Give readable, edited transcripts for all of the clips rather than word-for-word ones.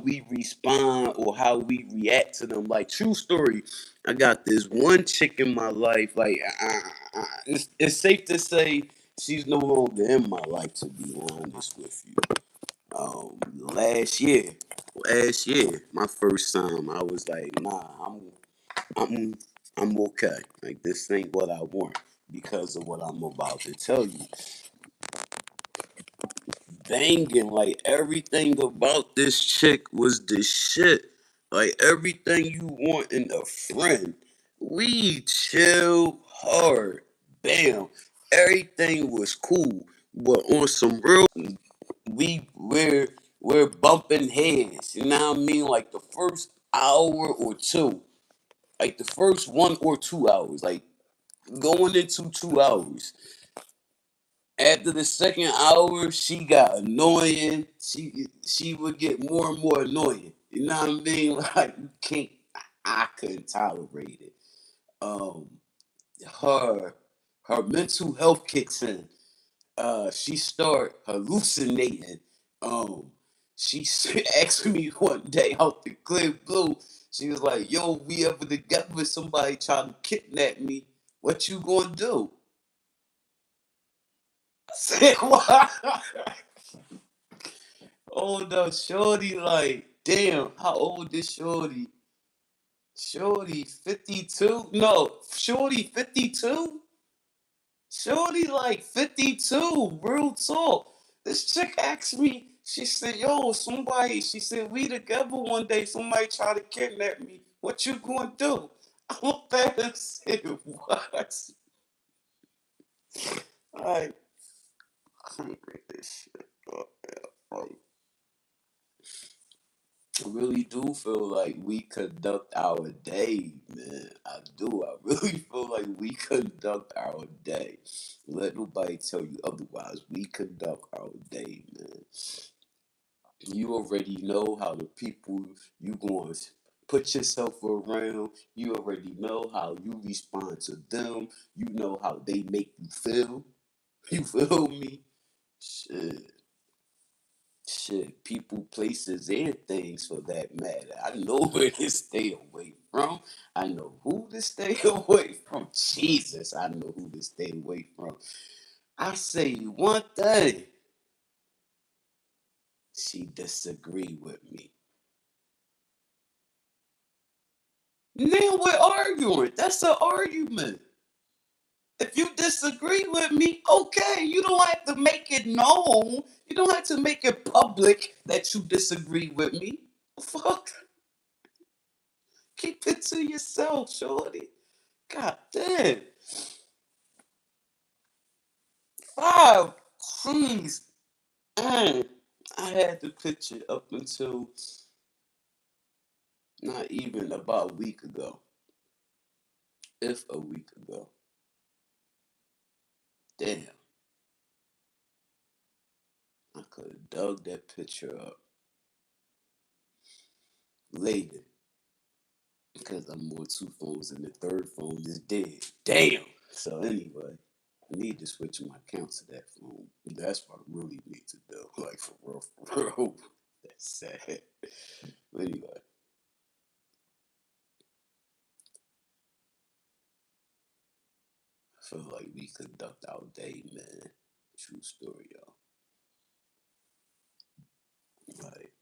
we respond or how we react to them. Like, true story, I got this one chick in my life. Like, it's safe to say she's no longer in my life. To be honest with you, last year, my first time, I was like, nah, I'm, I'm okay. Like, this ain't what I want because of what I'm about to tell you. Banging, like everything about this chick was the shit. Like everything you want in a friend. We chill hard. Bam. Everything was cool. But on some real, we're bumping heads. You know what I mean? Like the first hour or two. Like the first 1 or 2 hours. Like going into 2 hours. After the second hour, she got annoying. She would get more and more annoying. You know what I mean? Like you can't. I couldn't tolerate it. Um, her her mental health kicks in. She start hallucinating. Um, she asked me one day out the clear blue. She was like, "Yo, we ever together? Somebody trying to kidnap me. What you gonna do?" I said, "What?" Oh no, Shorty, like, damn, how old is Shorty? Shorty 52? No, Shorty 52? Shorty like 52, real talk. This chick asked me, she said, yo, somebody, she said, we together one day, somebody try to kidnap me. What you gonna do? I looked at her and said, what? Like, I can't make this shit up, man. Like, I really do feel like we conduct our day, man. I do. I really feel like we conduct our day. Let nobody tell you otherwise. We conduct our day, man. You already know how the people you going to put yourself around. You already know how you respond to them. You know how they make you feel. You feel me? Shit. Shit, people, places, and things for that matter. I know where to stay away from. I know who to stay away from. Jesus, I know who to stay away from. I say one thing, she disagree with me. Now we're arguing. That's an argument. If you disagree with me, okay, you don't have to make it known. You don't have to make it public that you disagree with me. Fuck. Keep it to yourself, shorty. God damn. Five. Jeez. Mm. I had the picture up until not even about a week ago. If a week ago. Damn. I could have dug that picture up later. Because I'm on two phones and the third phone is dead. Damn. So anyway, I need to switch my account to that phone. That's what I really need to do. Like for real, for real. That's sad. But anyway. I feel like we conduct our day, man. True story, y'all. Like,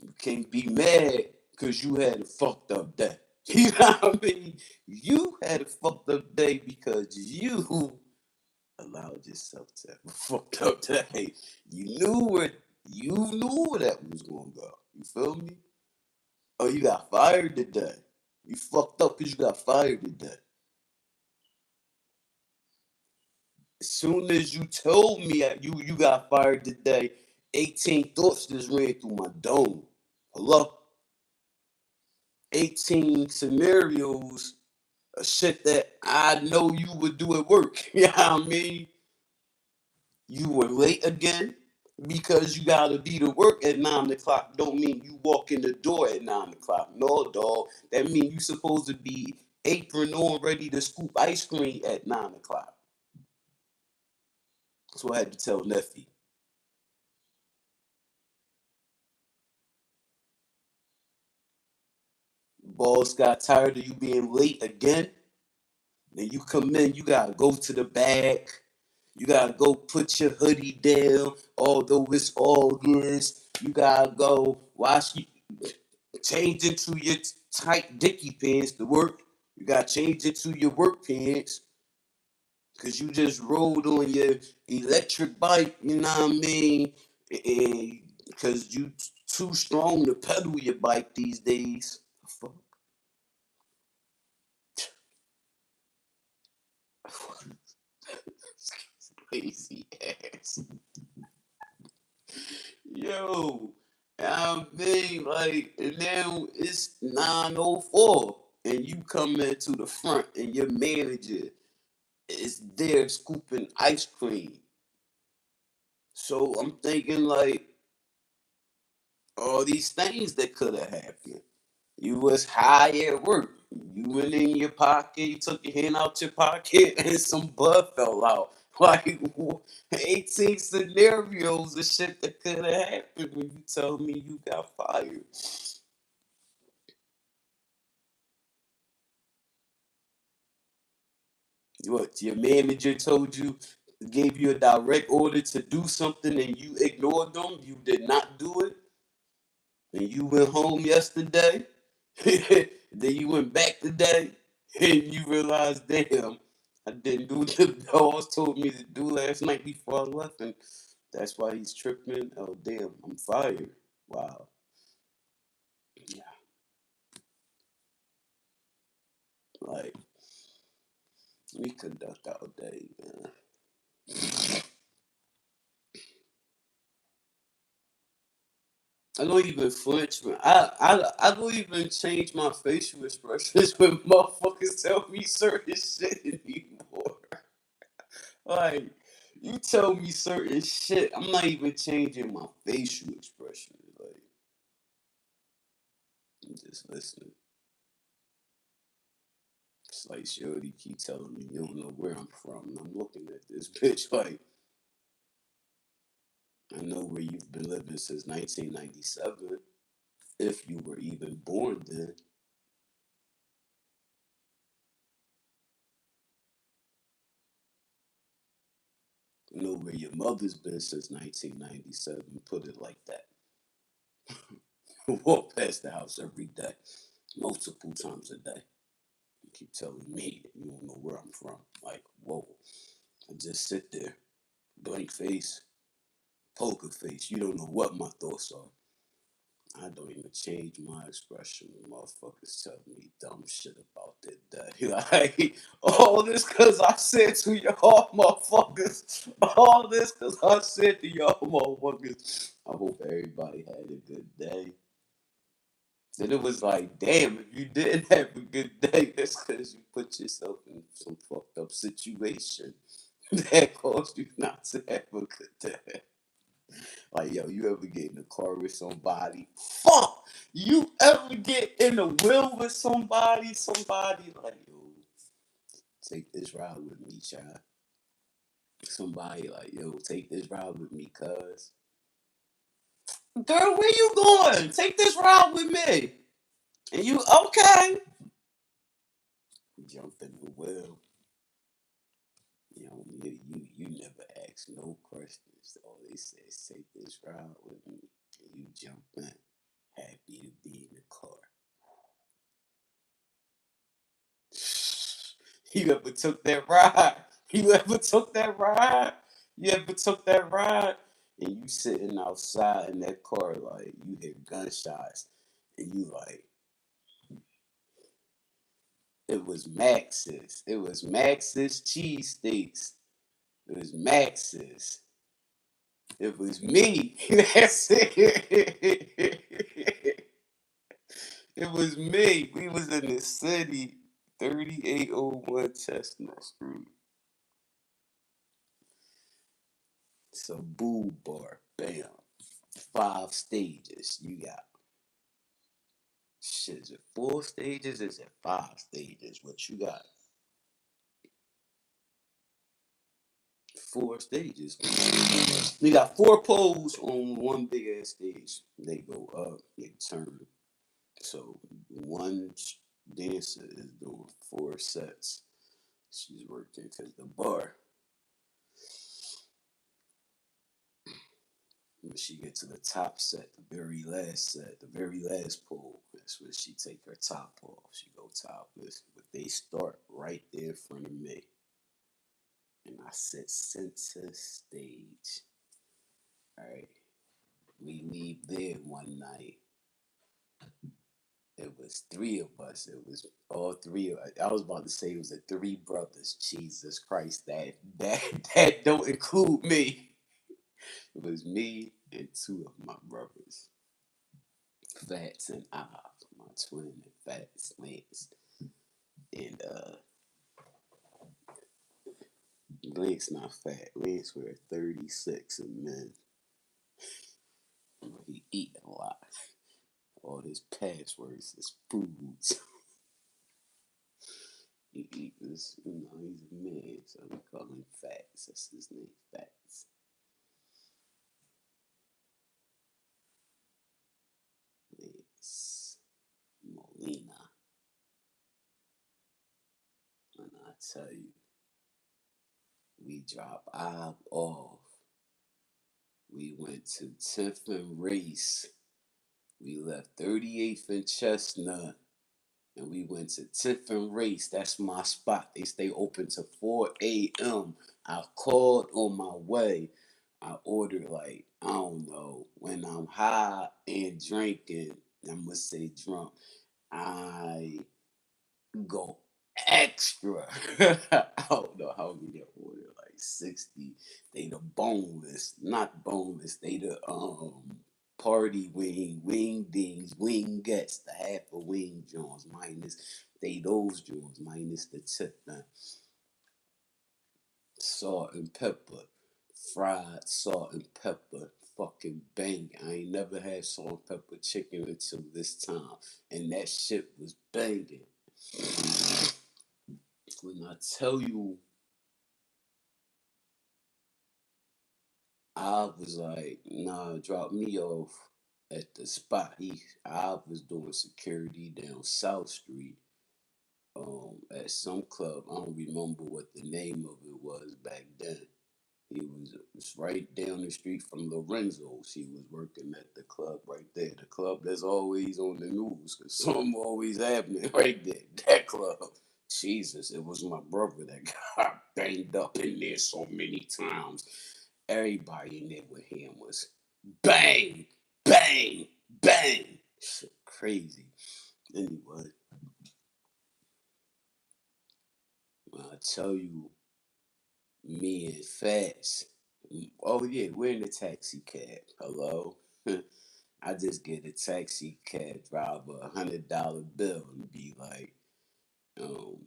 you can't be mad because you had a fucked up day. You know what I mean? You had a fucked up day because you allowed yourself to have a fucked up day. You knew where that was gonna go. You feel me? Oh, you got fired today. You fucked up because you got fired today. As soon as you told me that you got fired today, 18 thoughts just ran through my dome. Hello? 18 scenarios of shit that I know you would do at work. You know what I mean? You were late again because you gotta be to work at 9 o'clock. Don't mean you walk in the door at 9 o'clock. No, dog. That mean you supposed to be apron on, ready to scoop ice cream at 9 o'clock. That's what I had to tell Neffy. boss got tired of you being late again. Then you come in, you gotta go to the back. You gotta go put your hoodie down, although it's August. You gotta go wash you change into your tight dicky pants to work. You gotta change into your work pants because you just rode on your electric bike, you know what I mean? Because you too strong to pedal your bike these days. Fuck. Crazy ass. Yo, I mean, like, and now it's 9:04, and you come into the front, and your manager is there scooping ice cream. So I'm thinking, like, all these things that could have happened. You was high at work. You went in your pocket, you took your hand out your pocket, and some blood fell out. Like 18 scenarios of shit that could have happened when you tell me you got fired. What, your manager told you, gave you a direct order to do something and you ignored them? You did not do it? And you went home yesterday? Then you went back today? And you realized, damn, I didn't do what the boss told me to do last night before I left. And that's why he's tripping. Oh, damn, I'm fired. Wow. Yeah, like, we conduct our day, man. I don't even flinch, man. I don't even change my facial expressions when motherfuckers tell me certain shit anymore. Like, you tell me certain shit, I'm not even changing my facial expression. Like, I'm just listening. It's like Shorty keep telling me you don't know where I'm from. And I'm looking at this bitch like, I know where you've been living since 1997, if you were even born then. I know where your mother's been since 1997. Put it like that. Walk past the house every day, multiple times a day. You keep telling me that you don't know where I'm from. Like, whoa. I just sit there, blank face, poker face. You don't know what my thoughts are. I don't even change my expression when motherfuckers tell me dumb shit about that day. Like, all this because I said to y'all motherfuckers. All this because I said to y'all motherfuckers. I hope everybody had a good day. Then it was like, damn, if you didn't have a good day, that's because you put yourself in some fucked up situation that caused you not to have a good day. Like, yo, you ever get in a car with somebody? Fuck! You ever get in a wheel with somebody like, yo, take this ride with me, child. Somebody like, yo, take this ride with me, cuz. Girl, where you going? Take this ride with me. And you, okay. Jump in the wheel. You never ask no questions. All they say is take this ride with me. And you jump in. Happy to be in the car. You ever took that ride? You ever took that ride? You ever took that ride? And you sitting outside in that car, like you hear gunshots, and you like, it was Max's. It was Max's cheesesteaks. It was Max's. It was me. That's it. It was me. We was in the city, 3801 Chestnut Street. It's a boo bar. Bam. 5 stages. You got shit. Is it 4 stages? Is it 5 stages? What you got? 4 stages. You got four poles on one big ass stage. They go up, they turn. So one dancer is doing 4 sets. She's working because the bar, when she gets to the top set, the very last set, the very last pole, that's when she take her top off. She go topless, but they start right there in front of me, and I sit center stage. All right, we leave there one night. It was three of us. It was all three of us. I was about to say it was the three brothers. Jesus Christ, that that don't include me. It was me and two of my brothers, Fats and I, my twin and Fats Lance. And Lance not fat. Lance wear 36 and men. He eat a lot. All his passwords is foods. He eat this, he's a man, so we call him Fats. That's his name, Fats. Lance Molina. And I tell you, we drop Ob off. We went to 10th and Race. We left 38th and Chestnut. And we went to 10th and Race. That's my spot. They stay open to 4 a.m. I called on my way. I ordered, like, I don't know, when I'm high and drinking, I'm going to say drunk, I go extra. I don't know how many I ordered, like 60. They the boneless, not boneless. They the party wing dings, wingettes, the half a wing joints minus. They those joints minus the tip now. Salt and pepper, fried salt and pepper. Fucking bang. I ain't never had salt and pepper chicken until this time. And that shit was banging. When I tell you, I was like, nah, drop me off at the spot. I was doing security down South Street, at some club. I don't remember what the name of it was back then. It was right down the street from Lorenzo's. He was working at the club right there. The club that's always on the news because something always happening right there. That club. Jesus, it was my brother that got banged up in there so many times. Everybody in there with him was bang, bang, bang. Shit crazy. Anyway, when I tell you, me and Fats. Oh yeah, we're in the taxi cab. Hello. I just get a taxi cab driver $100 bill and be like, um,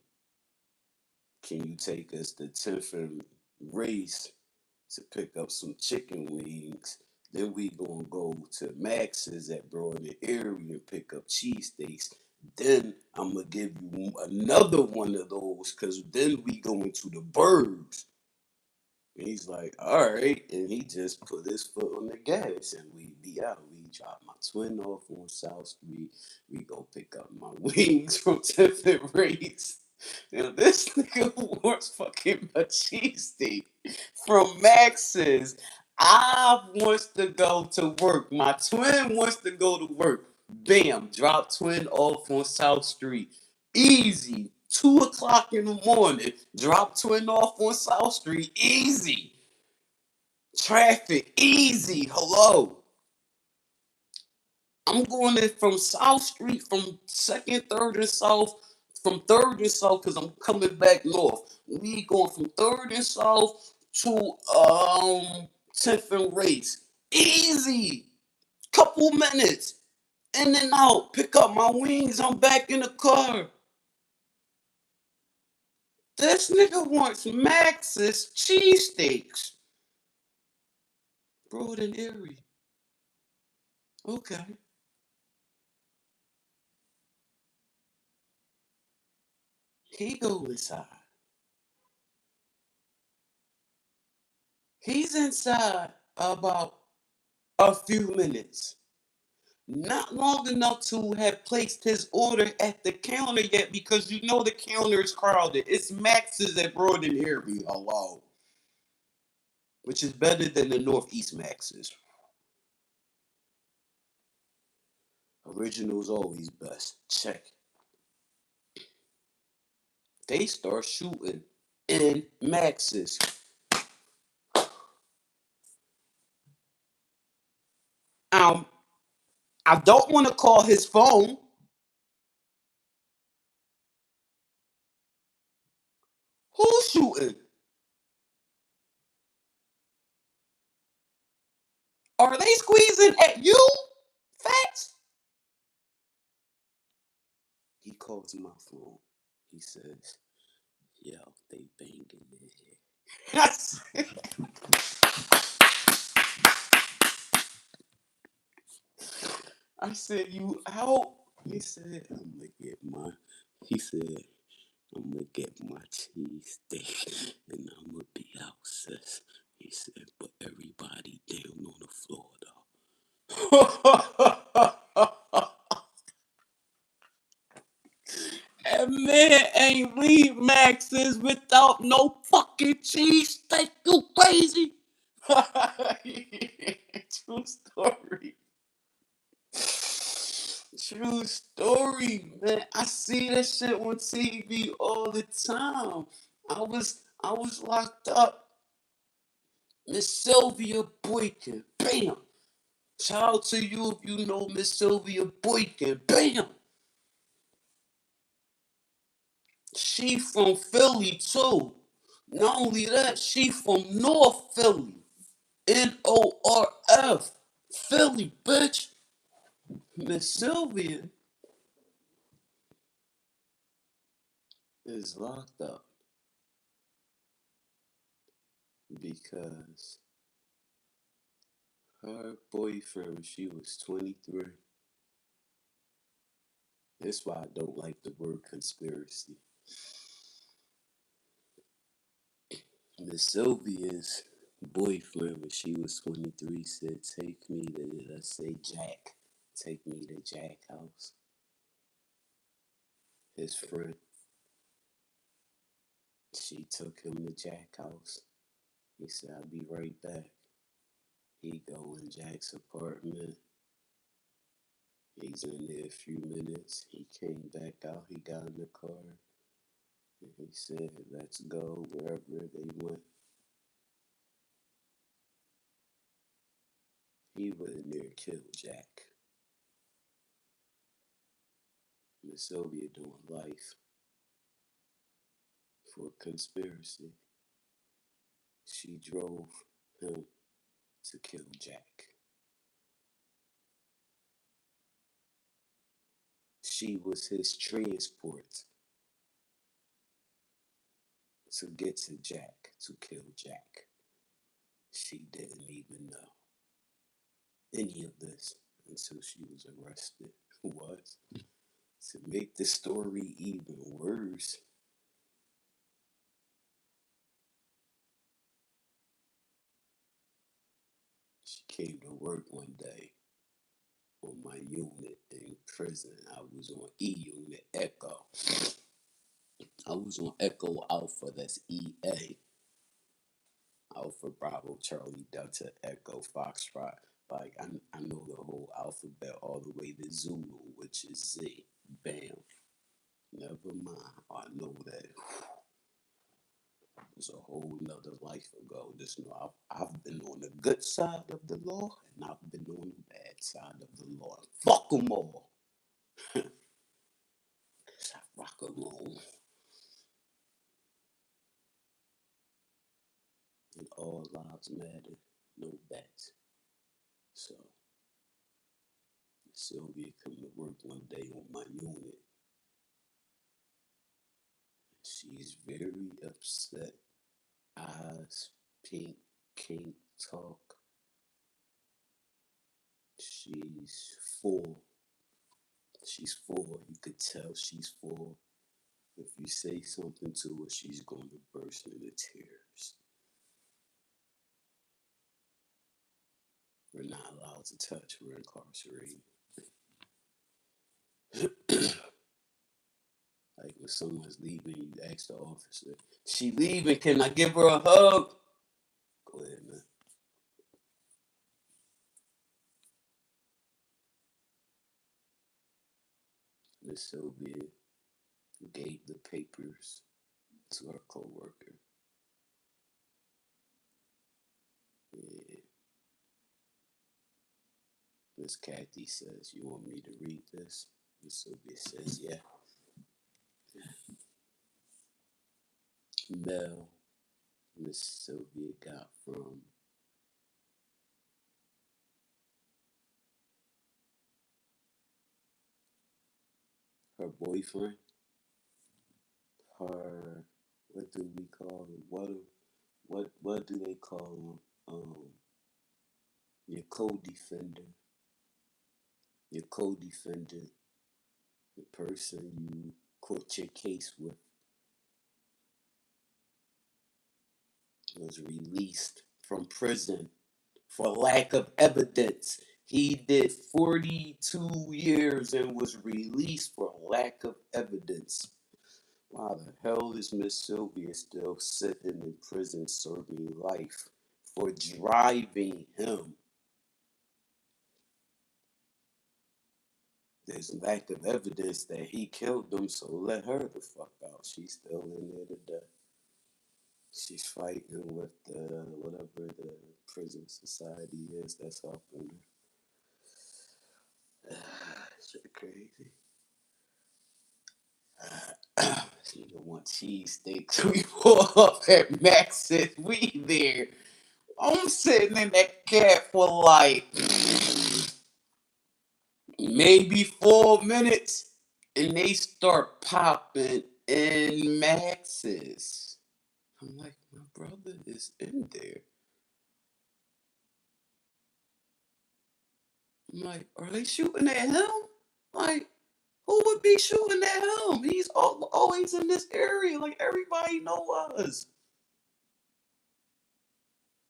can you take us to 10th and Race to pick up some chicken wings? Then we gonna go to Max's at Broad Area and pick up cheesesteaks. Then I'm gonna give you another one of those because then we going to the Burbs. And he's like, all right. And he just put his foot on the gas and we be out. We drop my twin off on South Street. We go pick up my wings from 10th and Race. Now, this nigga wants fucking a cheesesteak from Max's. I wants to go to work. My twin wants to go to work. Bam, drop twin off on South Street. Easy. 2 o'clock in the morning. Drop twin off on South Street. Easy. Traffic. Easy. Hello. I'm going in from South Street, from second, third, and south, from third and south, because I'm coming back north. We going from third and south to 10th and Race. Easy. Couple minutes. In and out. Pick up my wings. I'm back in the car. This nigga wants Max's cheesesteaks. Broad and Erie. Okay. He go inside. He's inside about a few minutes. not long enough to have placed his order at the counter yet because you know the counter is crowded. It's Max's at Broad and Erie. Hello. Which is better than the Northeast Max's. Original's always best. Check. They start shooting in Max's. Um, I don't want to call his phone. Who's shooting? Are they squeezing at you? Facts? He calls my phone. He says, yo, they banging in here. I said, you out? He said, I'm gonna get my. He said, I'm gonna get my cheese steak and I'm gonna be out, sis. He said, but everybody down on the floor though. And man ain't leave Max's without no fucking cheese steak. You crazy? True story. True story, man. I see that shit on TV all the time. I was locked up. Miss Sylvia Boykin. Bam. Shout out to you if you know Miss Sylvia Boykin. Bam. She from Philly too. Not only that, she from North Philly. Norf. Philly, bitch. Miss Sylvia is locked up because her boyfriend, when she was 23. That's why I don't like the word conspiracy. Miss Sylvia's boyfriend, when she was 23, said, take me to, let's say, Jack. Take me to Jack house. His friend. She took him to Jack house. He said, I'll be right back. He go in Jack's apartment. He's in there a few minutes. He came back out. He got in the car. And he said, let's go wherever they went. He went in there and killed Jack. Miss Sylvia doing life for conspiracy. She drove him to kill Jack. She was his transport to get to Jack, to kill Jack. She didn't even know any of this until she was arrested. What? To make the story even worse, she came to work one day on my unit in prison. I was on E unit Echo. I was on Echo Alpha, that's EA. Alpha Bravo Charlie Delta Echo Foxtrot. Like I know the whole alphabet all the way to Zulu, which is Z. Bam. Never mind. I know that it was a whole nother life ago. Just know I've been on the good side of the law and I've been on the bad side of the law. Fuck them all. Cause I rock alone. And all lives matter. No bets. So Sylvia come to work one day on my unit. She's very upset. Eyes pink, can't talk. She's full. She's full. You could tell she's full. If you say something to her, she's going to burst into tears. We're not allowed to touch. We're incarcerated. someone's leaving, you ask the officer, "She leaving? Can I give her a hug?" Go ahead, man. Miss Sylvia gave the papers to her coworker. Yeah. Miss Kathy says, "You want me to read this?" Miss Sylvia says, "Yeah." Mail Miss Sylvia got from her boyfriend, her, what do we call him? What do they call him? Your co-defender, your co-defendant, the person you court your case with, was released from prison for lack of evidence. He did 42 years and was released for lack of evidence. Why the hell is Miss Sylvia still sitting in prison serving life for driving him? There's lack of evidence that he killed them, so let her the fuck out. She's still in there today. She's fighting with the whatever the prison society is that's helping her. Shit crazy. She don't want cheesesteaks. We pull up at Max's. We there. I'm sitting in that cab for like maybe 4 minutes, and they start popping in Max's. I'm like, my brother is in there. I'm like, are they shooting at him? Like, who would be shooting at him? He's always in this area. Like, everybody know us.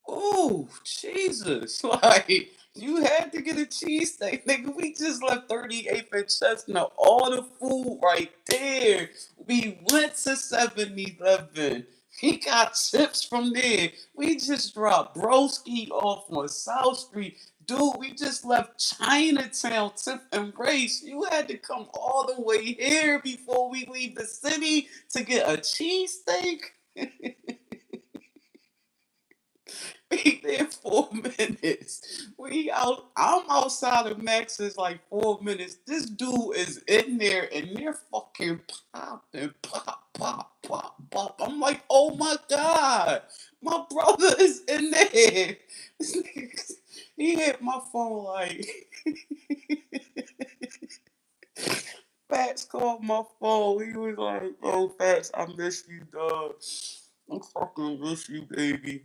Oh, Jesus. Like, you had to get a cheesesteak. Nigga, we just left 38th and Chestnut. All the food right there. We went to 7-Eleven. He got chips from there. We just dropped Broski off on South Street. Dude, we just left Chinatown, Tip and Race. You had to come all the way here before we leave the city to get a cheesesteak? Be there 4 minutes. We out. I'm outside of Max's like 4 minutes. This dude is in there and they're fucking popping, pop, pop, pop, pop. I'm like, oh my god, my brother is in there. He hit my phone like Fats called my phone. He was like, "Oh, Fats, I miss you, dog. I fucking miss you, baby."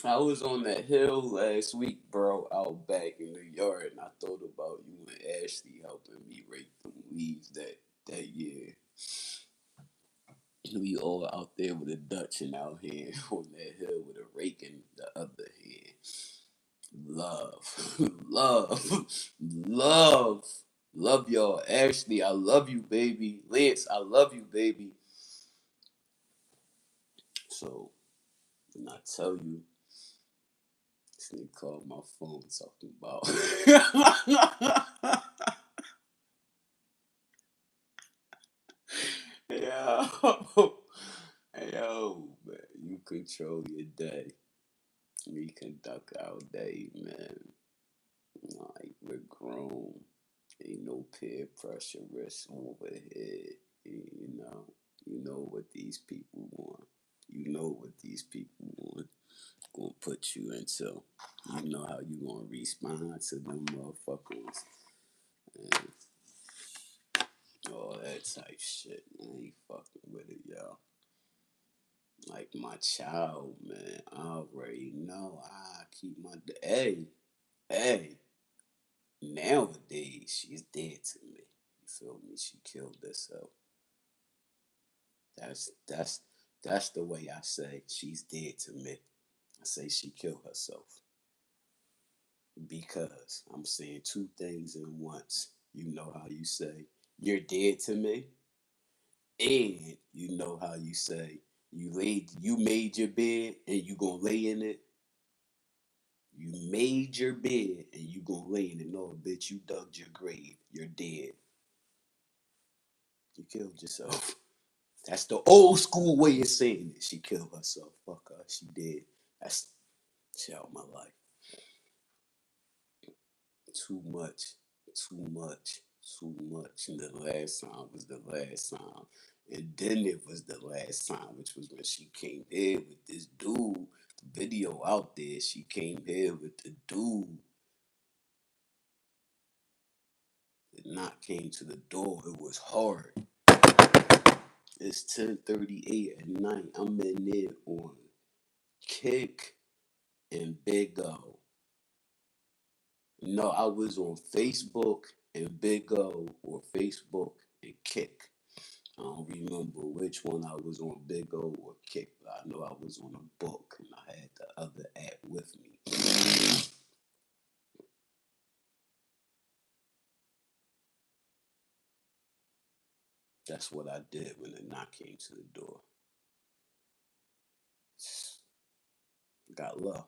I was on that hill last week, bro, out back in the yard, and I thought about you and Ashley helping me rake them leaves that year. We all out there with a Dutch and out here on that hill with a rake in the other hand. Love, love, love, love y'all. Ashley, I love you, baby. Lance, I love you, baby. So, when I tell you, this nigga called my phone talking about. Yo, yo, man, you control your day. We conduct our day, man. Like, we're grown. Ain't no peer pressure risk over here. You know what these people want. You know what these people want. Gonna put you into. You know how you gonna respond to them motherfuckers and all that type shit. I ain't fucking with it, y'all. Like my child, man. I already know. I keep my hey. Nowadays, she's dead to me. You feel me? She killed herself. That's that's the way I say she's dead to me. I say she killed herself because I'm saying two things at once. You know how you say you're dead to me. And you know how you say you made your bed and you gonna lay in it. You made your bed and you gonna lay in it. No, bitch, you dug your grave. You're dead. You killed yourself. That's the old school way of saying it. She killed herself. Fuck her. She did. That's shit out my life. Too much. Too much. Too much. And the last time was the last time. And then it was the last time, which was when she came here with this dude. Video out there. She came here with the dude. The knock came to the door. It was hard. It's 10:38 at night. I'm in there on Kick and Big O. No, I was on Facebook and Big O or Facebook and Kick. I don't remember which one I was on, Big O or Kick, but I know I was on a book and I had the other app with me. That's what I did when the knock came to the door. Got love.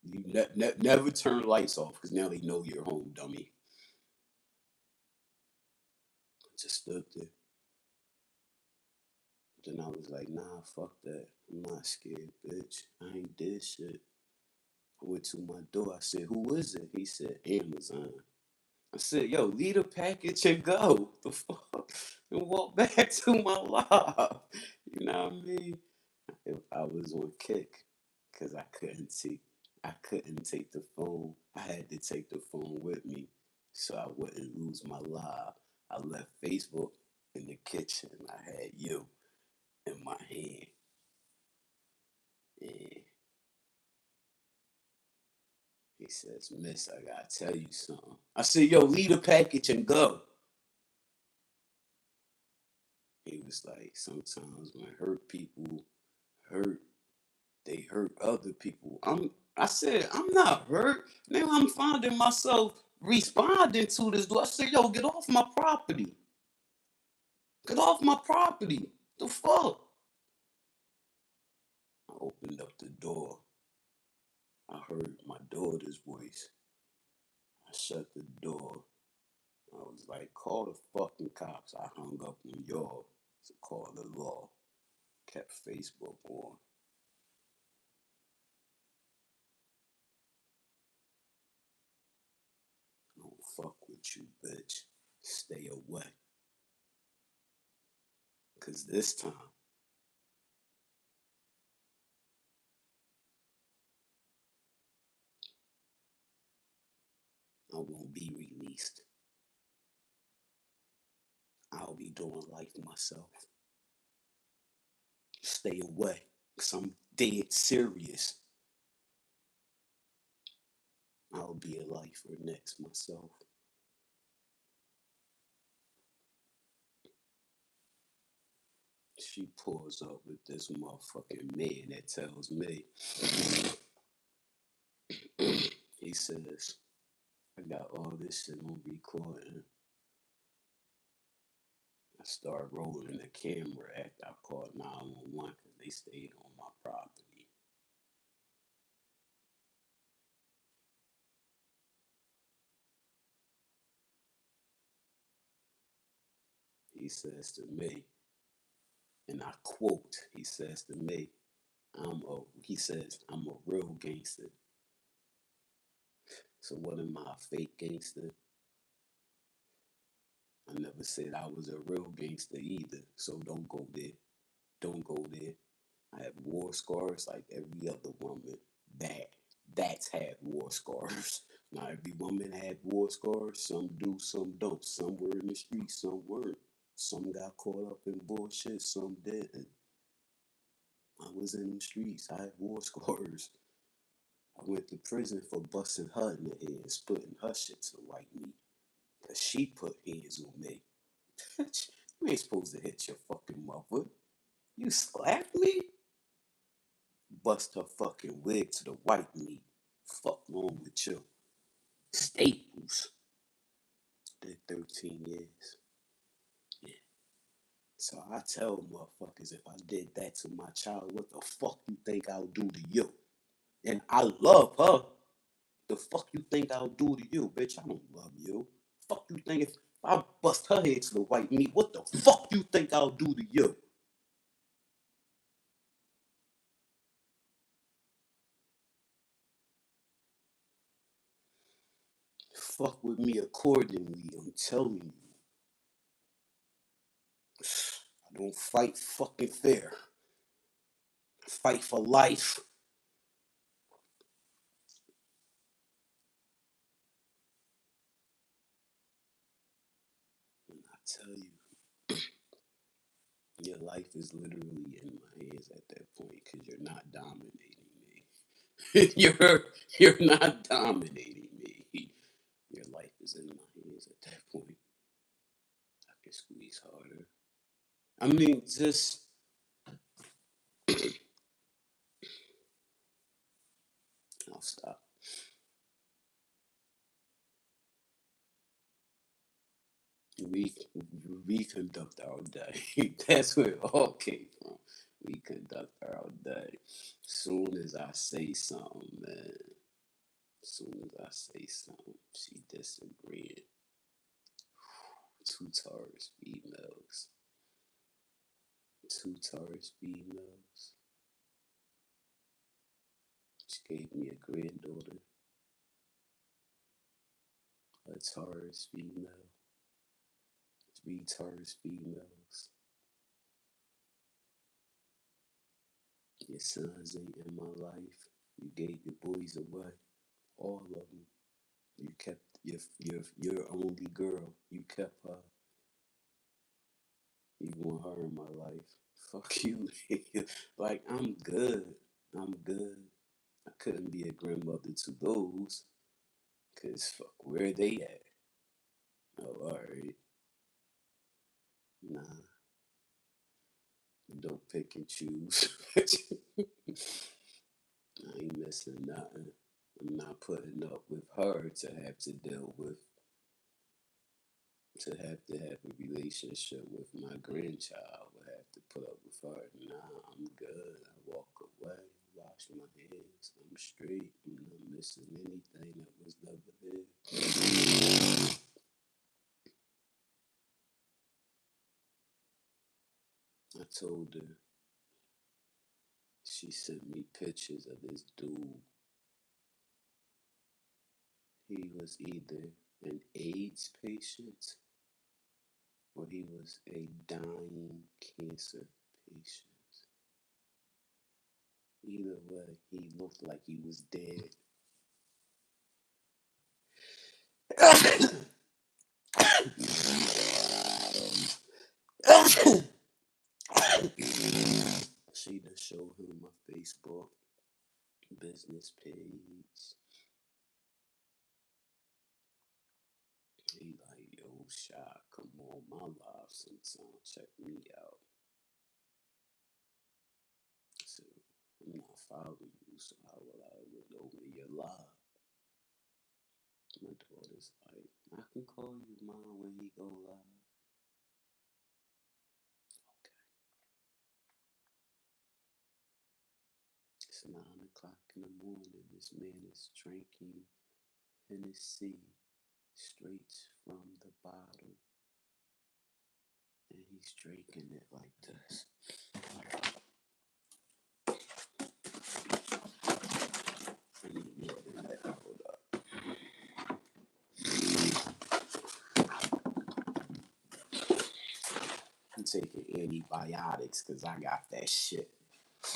You never turn lights off because now they know you're home, dummy. Just stood there. Then I was like, nah, fuck that. I'm not scared, bitch. I ain't did shit. I went to my door. I said, who is it? He said, Amazon. I said, yo, leave the package and go. The fuck? And walk back to my loft. You know what I mean? If I was on Kick, because I couldn't take the phone. I had to take the phone with me so I wouldn't lose my live. I left Facebook in the kitchen. I had you in my hand. And he says, Miss, I gotta tell you something. I said, yo, leave the package and go. He was like, sometimes when hurt people hurt, they hurt other people. I said, I'm not hurt. Now I'm finding myself responding to this. I said, yo, get off my property. Get off my property. The fuck? I opened up the door. I heard my daughter's voice. I shut the door. I was like, call the fucking cops. I hung up on y'all to call the law. Kept Facebook on. Don't fuck with you, bitch. Stay away. Cause this time, I won't be released. I'll be doing life myself. Stay away. Cause I'm dead serious. I'll be a lifer next myself. She pulls up with this motherfucking man that tells me, he says, I got all this shit on recording. I start rolling the camera after I called 911 because they stayed on my property. He says to me, and I quote, he says to me, he says, I'm a real gangster. So what am I, a fake gangster? I never said I was a real gangster either. So don't go there. Don't go there. I have war scars like every other woman. That that's had war scars. Not every woman had war scars. Some do, some don't. Some were in the streets, some weren't. Some got caught up in bullshit, some didn't. I was in the streets. I had war scars. I went to prison for busting her in the head and splitting her shit to white meat. Cause she put hands on me. You ain't supposed to hit your fucking mother. You slapped me? Bust her fucking wig to the white meat. Fuck wrong with you? Staples. Did 13 years. Yeah. So I tell motherfuckers, if I did that to my child, what the fuck you think I'll do to you? And I love her. The fuck you think I'll do to you, bitch? I don't love you. Fuck you think if I bust her head to the white meat, what the fuck you think I'll do to you? Fuck with me accordingly, I'm telling you. I don't fight fucking fair. I fight for life. And I tell you, your life is literally in my hands at that point because you're not dominating me. You're not dominating me. Your life is in my hands at that point. I can squeeze harder. I mean, just I'll stop. We we conduct our day. That's where it all came from. We conduct our day. Soon as I say something, man. Soon as I say something, she disagreed. Two Taurus females. Two Taurus females. She gave me a granddaughter. A Taurus female. Three Taurus females. Your sons ain't in my life. You gave your boys away. All of them. You kept your only girl. You kept her. You want her in my life. Fuck you. Like I'm good. I'm good. I couldn't be a grandmother to those. Cause fuck, where they at? Oh, alright. Nah, don't pick and choose. I ain't missing nothing. I'm not putting up with her to have to deal with, to have a relationship with my grandchild. I have to put up with her. Nah, I'm good. I walk away, wash my hands. I'm straight. I'm not missing anything that was never there. I told her, she sent me pictures of this dude. He was either an AIDS patient or he was a dying cancer patient. Either way, he looked like he was dead. She done showed him my Facebook business page. He like, yo, Shy, come on my live sometime. Check me out. So I'm not following you, so how will I would know when you're live? My daughter's like, I can call you mom when he go live. Okay. It's 9 o'clock in the morning. This man is drinking Hennessy straight from the bottle, and he's drinking it like this. I need more than that. Hold up. I'm taking antibiotics because I got that shit.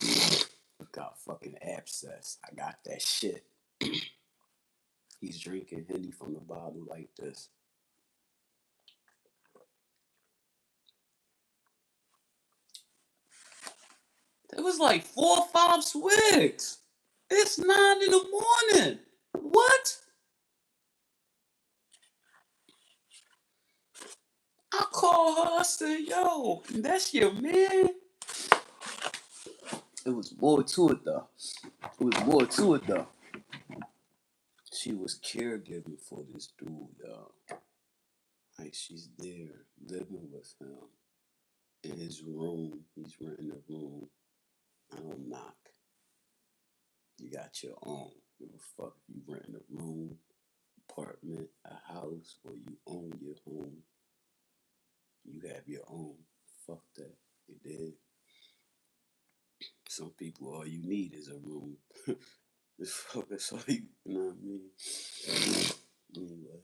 I got fucking abscess. I got that shit. He's drinking Henny from the bottle like this. It was like 4 or 5 swigs. It's 9 in the morning. What? I called her. I said, "Yo, that's your man." It was more to it though. It was more to it though. She was caregiving for this dude, y'all. Like she's there living with him. in his room. He's renting a room. I don't knock. You got your own. Give a fuck if you renting a room, apartment, a house, or you own your home. You have your own. Fuck that. You did. Some people, all you need is a room. That's all you know what I mean? Anyway,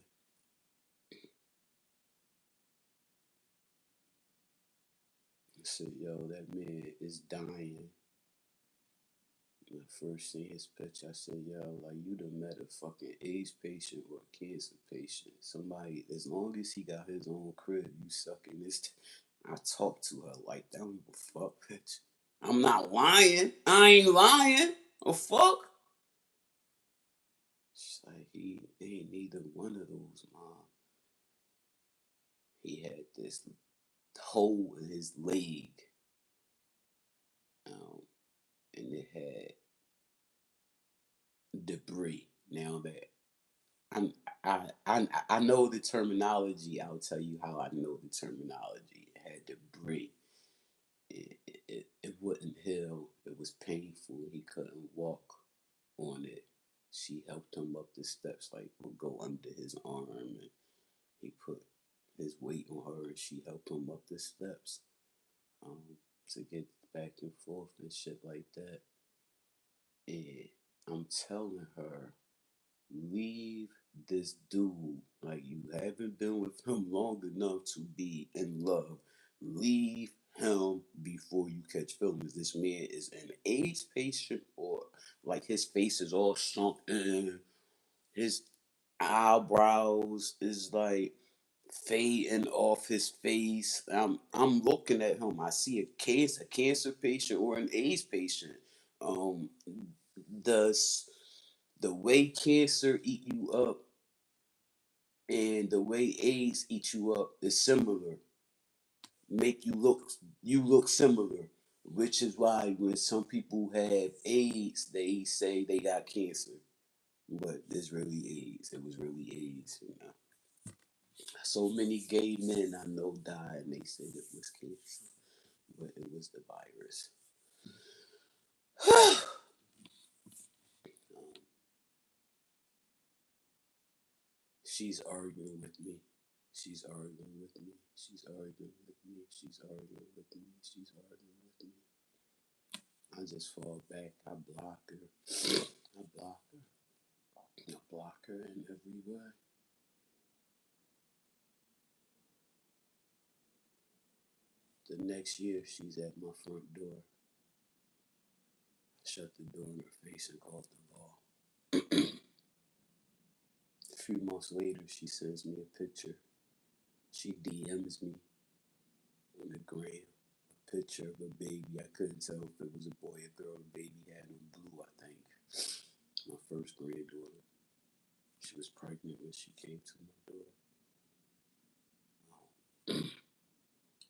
I said, yo, that man is dying. When I first seen his picture, I said, yo, like, you done met a fucking AIDS patient or a cancer patient. Somebody, as long as he got his own crib, you sucking this. I talked to her like that. I don't give a fuck, bitch. I'm not lying. I ain't lying. Oh, fuck. She's like, he ain't neither one of those, mom. He had this hole in his leg, um, and it had debris. Now that I'm, I know the terminology. I'll tell you how I know the terminology. It had debris. It wouldn't heal. It was painful. He couldn't walk on it. She helped him up the steps, like would go under his arm, and he put his weight on her, and she helped him up the steps, um, to get back and forth and shit like that. And I'm telling her, leave this dude. Like, you haven't been with him long enough to be in love. Leave him before you catch feelings. This man is an AIDS patient, or like his face is all shrunk in. His eyebrows is like fading off his face. I'm looking at him. I see a cancer patient or an AIDS patient. Um, does the way cancer eat you up and the way AIDS eat you up is similar. Make you look similar, which is why when some people have AIDS, they say they got cancer, but it's really AIDS. It was really AIDS. You know, so many gay men I know died, and they said it was cancer, but it was the virus. She's arguing with me. She's arguing with me. She's arguing with me. She's arguing with me. She's arguing with me. I just fall back. I block her. I block her. I block her in every way. The next year, she's at my front door. I shut the door in her face and called the law. A few months later, she sends me a picture. She DMs me on the gram a picture of a baby. I couldn't tell if it was a boy or girl. The baby had on blue, I think. My first granddaughter. She was pregnant when she came to my door.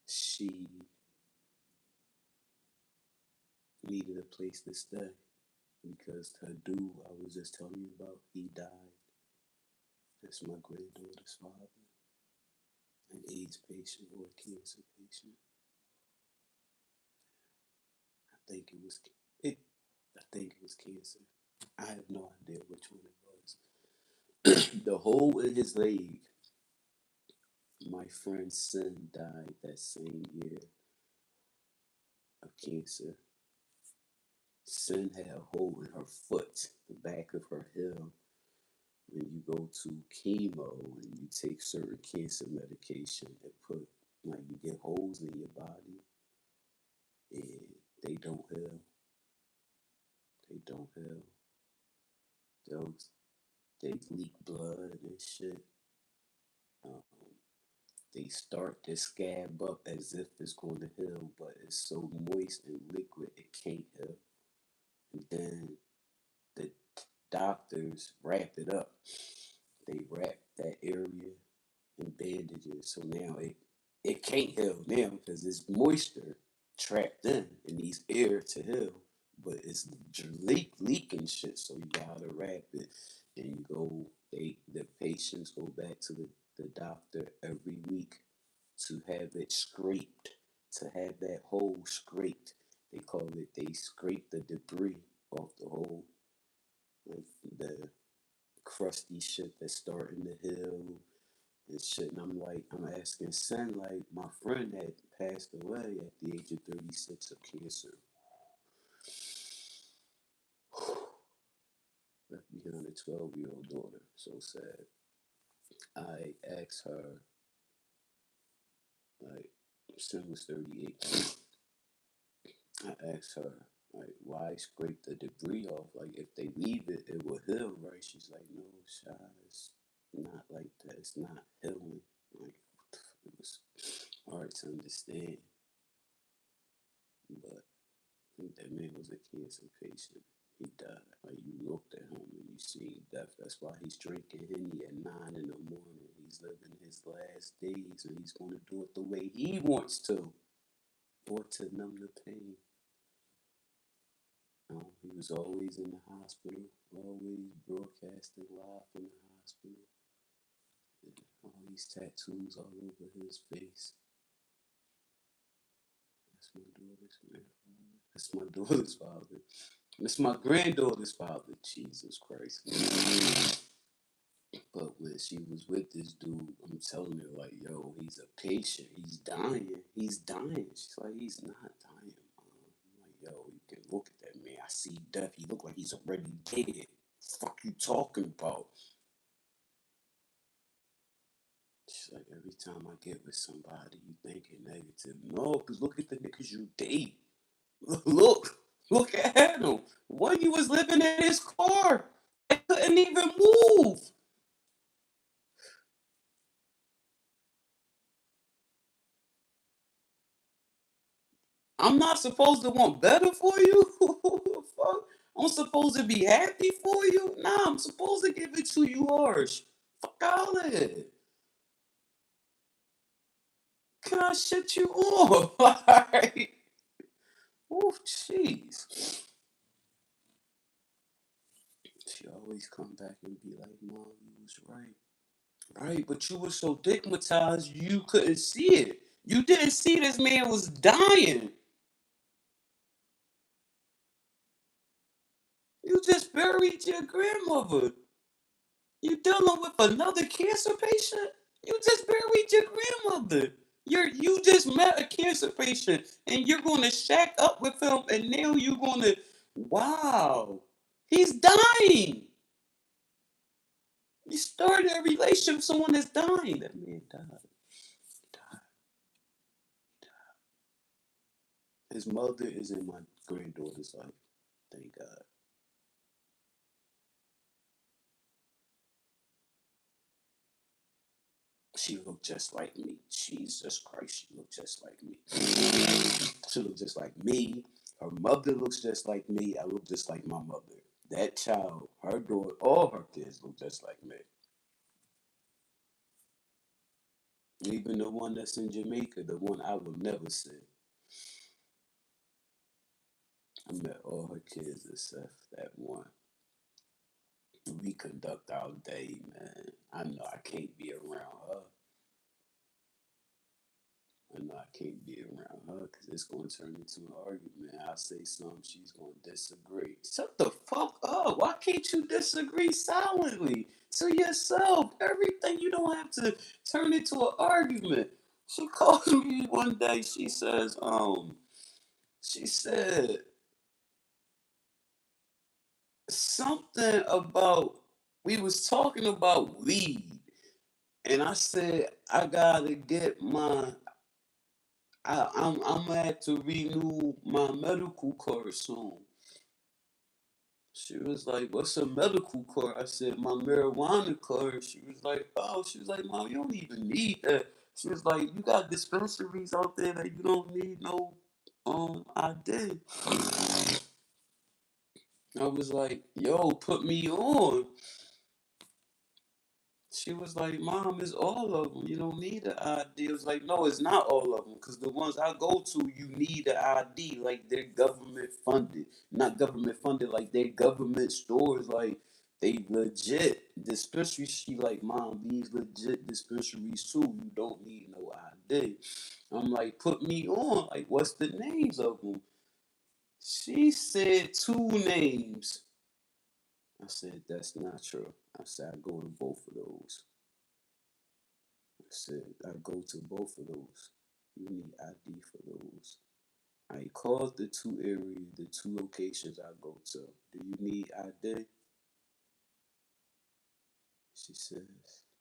She needed a place to stay because her dude I was just telling you about, he died. That's my granddaughter's father, an AIDS patient or a cancer patient. I think it was it. I think it was cancer. I have no idea which one it was. The hole in his leg. My friend's son died that same year of cancer. Sin had a hole in her foot, the back of her heel. When you go to chemo and you take certain cancer medication, it put like you get holes in your body and they don't heal. They don't heal. Those they leak blood and shit. Um, they start to scab up as if it's going to heal, but it's so moist and liquid it can't heal. And then the doctors wrap it up. They wrap that area in bandages, so now it can't heal now because there's moisture trapped in these air to heal, but it's leaking shit. So you gotta wrap it, and you go. The patients go back to the doctor every week to have it scraped to have that hole scraped. They call it, they scrape the debris off the hole, like the crusty shit that's starting the hill and shit. And I'm asking son, like, my friend had passed away at the age of 36 of cancer. Left behind a 12-year-old daughter. So sad. I asked her, like, son was 38. I asked her, like, why scrape the debris off? Like, if they leave it, it will heal, right? She's like, no, Shy, it's not like that. It's not healing. Like, it was hard to understand. But I think that man was a cancer patient. He died. Like, you looked at him and you seen death. That's why he's drinking Henny at 9 in the morning. He's living his last days and he's going to do it the way he wants to, or to numb the pain. He was always in the hospital, always broadcasting live from the hospital. And all these tattoos all over his face. That's my daughter's grandfather. That's my daughter's father. That's my granddaughter's father. Jesus Christ. But when she was with this dude, I'm telling her, like, yo, he's a patient. He's dying. He's dying. She's like, he's not dying, Mom. I'm like, yo, you can look at that man. I see death. He look like he's already dead. Fuck you talking about? She's like, every time I get with somebody, you thinking negative. No, because look at the niggas you date. Look at him. When he was living in his car, and couldn't even move. I'm not supposed to want better for you? Fuck. I'm supposed to be happy for you? Nah, I'm supposed to give it to you harsh. Fuck all of it. Can I shut you off? Like, oh, jeez. She always come back and be like, Mom, you was right. Right, but you were so stigmatized you couldn't see it. You didn't see this man was dying. You just buried your grandmother. You dealing with another cancer patient? You just buried your grandmother. You just met a cancer patient and you're gonna shack up with him and now you're gonna, wow. He's dying. You started a relationship with someone that's dying. That man died. Died. His mother is in my granddaughter's life. Thank God. She looked just like me. Jesus Christ, she looked just like me. She looked just like me. Her mother looks just like me. I look just like my mother. That child, her daughter, all her kids look just like me. Even the one that's in Jamaica, the one I will never see. I met all her kids except that one. We conduct our day, man. I know I can't be around her. I know I can't be around her because it's going to turn into an argument. I say something, she's going to disagree. Shut the fuck up. Why can't you disagree silently to yourself? Everything, you don't have to turn into an argument. She called me one day. She said something about, we was talking about weed. And I said, I gotta get I'm gonna have to renew my medical card soon. She was like, "What's a medical card?" I said, "My marijuana card." She was like, "Oh," she was like, "Mom, you don't even need that." She was like, "You got dispensaries out there that you don't need no ID." I was like, "Yo, put me on." She was like, "Mom, it's all of them. You don't need an ID." I was like, "No, it's not all of them. Because the ones I go to, you need an ID. Like, they're government funded. Not government funded, like, they're government stores. Like, they legit. Dispensaries." She like, "Mom, these legit dispensaries, too. You don't need no day. I'm like, put me on. Like, what's the names of them? She said two names. I said, that's not true. I said, I go to both of those. I said, I go to both of those. You need ID for those. I called the two areas, the two locations I go to. Do you need ID? She says,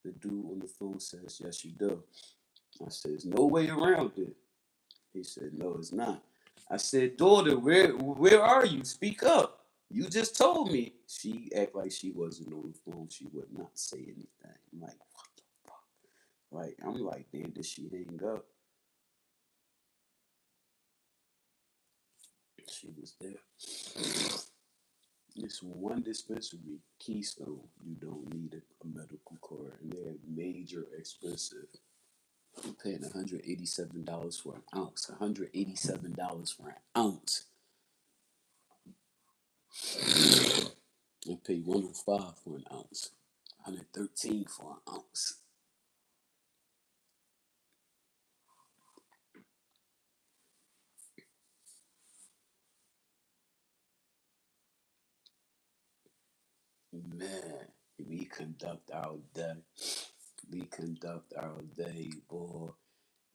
the dude on the phone says, yes, you do. I said, there's no way around it. He said, no, it's not. I said, daughter, where are you? Speak up. You just told me. She act like she wasn't on the phone. She would not say anything. I'm like, what the fuck? Like, I'm like, damn, did she hang up? She was there. It's one dispensary, Keystone. You don't need a medical card, and they're major expensive. I'm paying $187 for an ounce. $187 for an ounce. I pay 105 for an ounce. 113 for an ounce. Man, we conduct our day. We conduct our day, boy.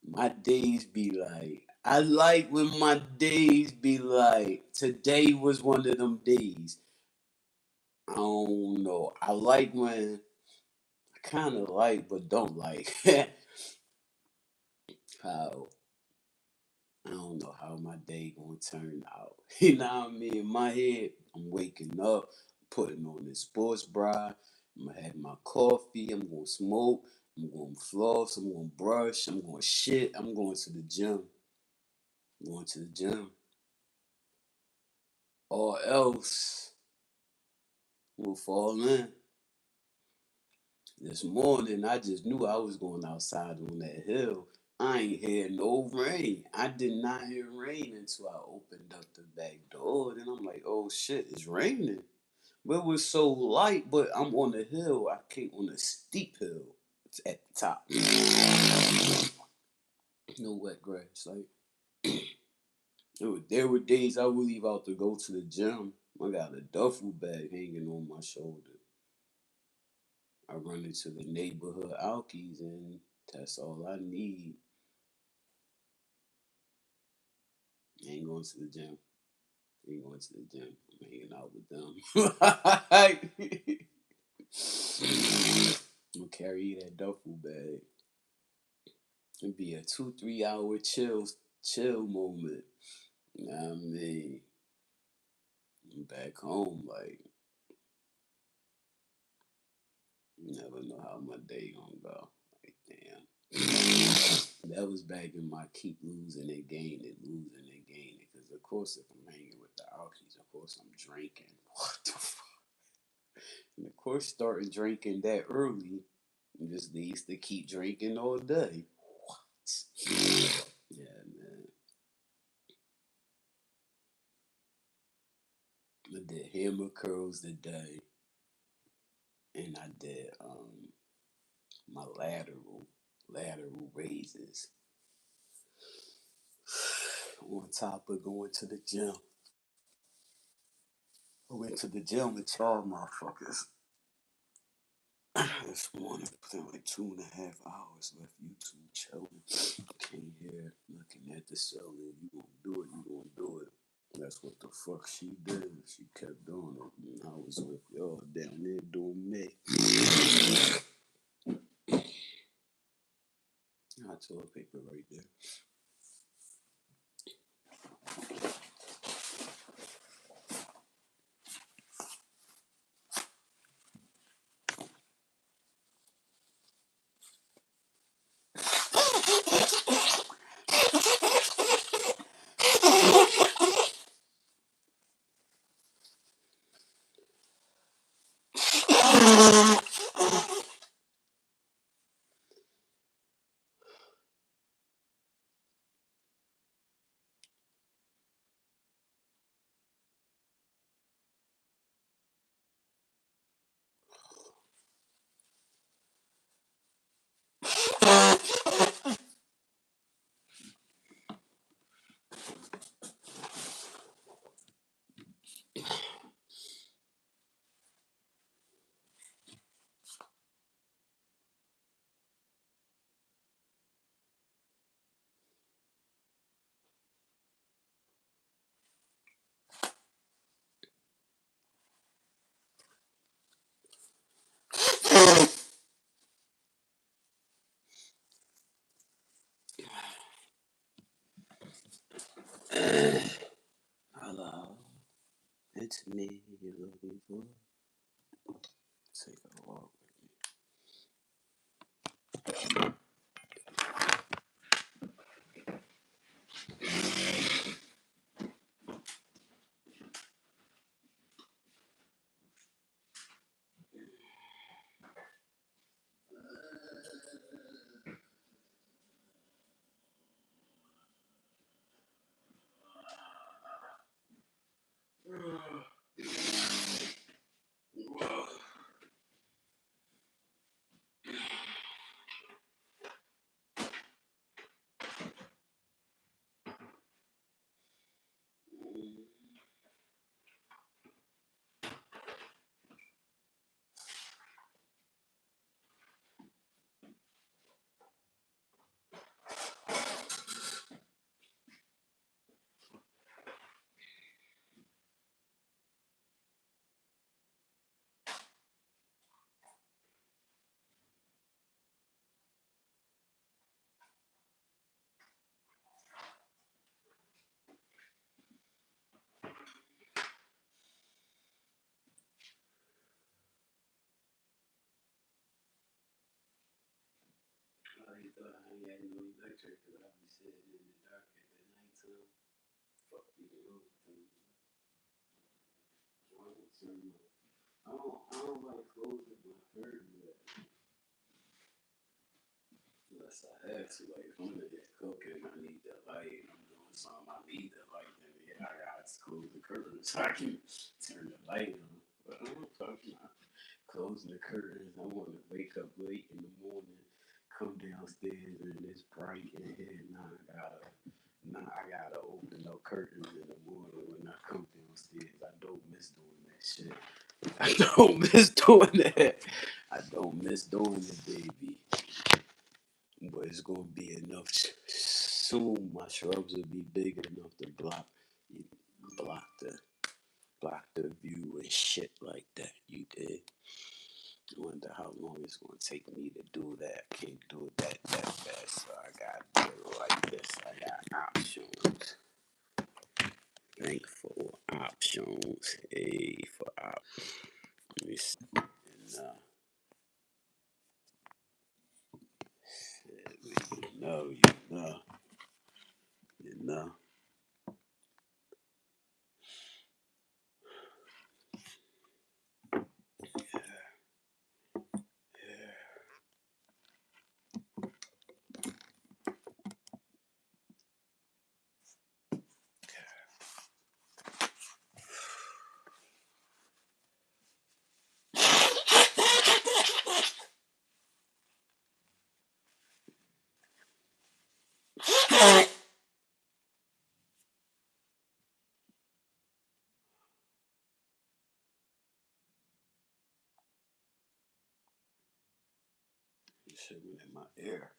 My days be like, I like when my days be like, today was one of them days. I don't know. I like when, I kind of like, but don't like how, I don't know how my day gonna turn out. You know what I mean? In my head, I'm waking up, putting on this sports bra. I'm gonna have my coffee. I'm gonna smoke. I'm gonna floss. I'm gonna brush. I'm gonna shit. I'm going to the gym. I'm going to the gym. Or else we'll fall in. This morning, I just knew I was going outside on that hill. I ain't hear no rain. I did not hear rain until I opened up the back door. Then I'm like, oh shit, it's raining. But it was so light, but I'm on the hill. I came on a steep hill. It's at the top. No wet grass. Like, there were days I would leave out to go to the gym. I got a duffel bag hanging on my shoulder. I run into the neighborhood Alkies, and that's all I need. I ain't going to the gym. I ain't going to the gym. I'm hanging out with them. I'm gonna carry that duffel bag. It'd be a 2-3 hour chill moment. You know what I mean? I'm back home, like, you never know how my day gonna go. Like, damn. That was back in my keep losing and gaining, losing and gaining. Because, of course, if I'm hanging with the Alkies, of course, I'm drinking. What the fuck? And, of course, starting drinking that early just leads to keep drinking all day. What? Yeah, man. I did hammer curls today, and I did my lateral raises. On top of going to the gym. I went to the gym with y'all motherfuckers this morning. Put in like 2.5 hours left YouTube chilling. Came here looking at the ceiling. You gonna do it, you gonna do it. That's what the fuck she did. She kept doing it. And I was with y'all down there doing me. I toilet paper right there. It's me you're looking for. Take a walk. He thought I ain't had no electric because I be sitting in the dark at the nighttime. Fuck you, know. I don't like closing my curtains unless I have to. Like if I'm in there cooking, I need the light. I'm doing something, I need the light. Then yeah, I gotta close the curtains so I can turn the light on. But I'm talking about closing the curtains. I want to wake up late in the morning, come downstairs and it's bright in here. Now I gotta open up curtains in the morning when I come downstairs. I don't miss doing that shit. I don't miss doing that. I don't miss doing it, baby. But it's gonna be enough soon. My shrubs will be big enough to block the block the view and shit like that. You did. I wonder how long it's gonna take me to do that. I can't do it that fast, so I gotta do it like this. I got options. Thankful options. A for options. And, you know. Shit went in my ear.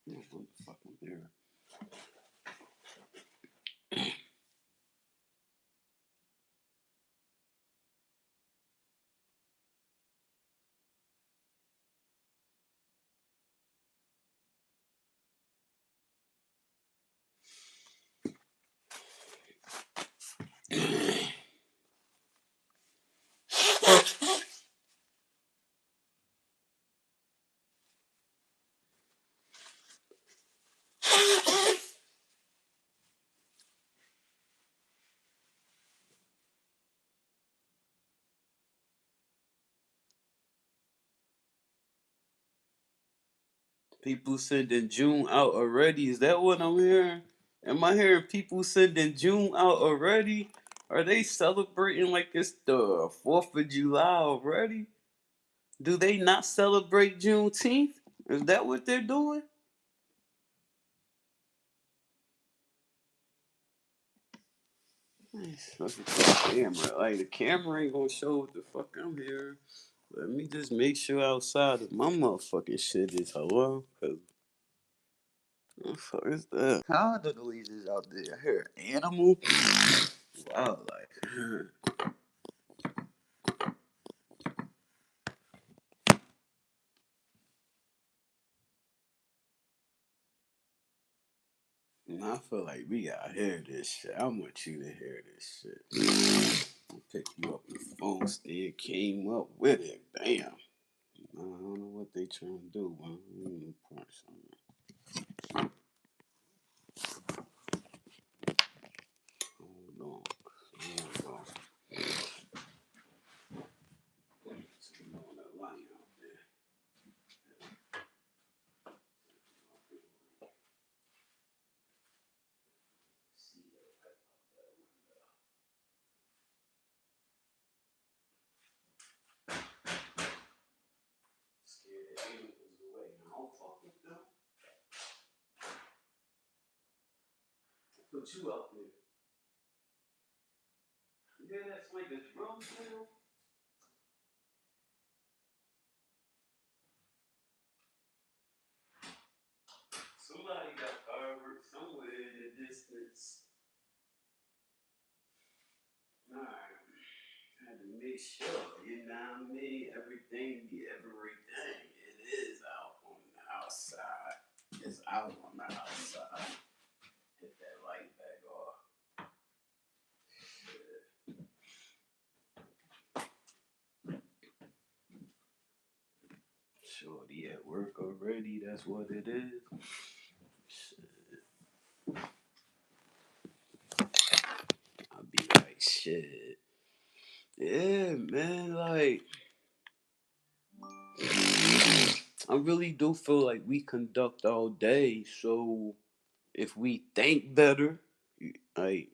What the fuck was there? People sending June out already. Is that what I'm hearing? Am I hearing people sending June out already? Are they celebrating like it's the 4th of July already? Do they not celebrate Juneteenth? Is that what they're doing? Look at the camera. Like the camera ain't gonna show what the fuck I'm hearing. Let me just make sure outside of my motherfucking shit is hello. Cause what the fuck is that? How are the noises out there? I hear an animal. Wow, like I feel like we gotta hear this shit. I want you to hear this shit. I'll pick you up. The phone stand came up with it. Damn. I don't know what they trying to do, man. Hold on. Hold on. On that line out there. Scare the aliens away. I don't fuck with them. Put you up there. Yeah, that's like a drum sound. Somebody got fireworks somewhere in the distance. Alright. Had to make sure, you know what I mean? Everything be everything. It is out on the outside. It's out on the outside. Hit that light back off. Shorty at work already, that's what it is. Shit. I'll be like, shit. Yeah, man, like I really do feel like we conduct all day. So if we think better, like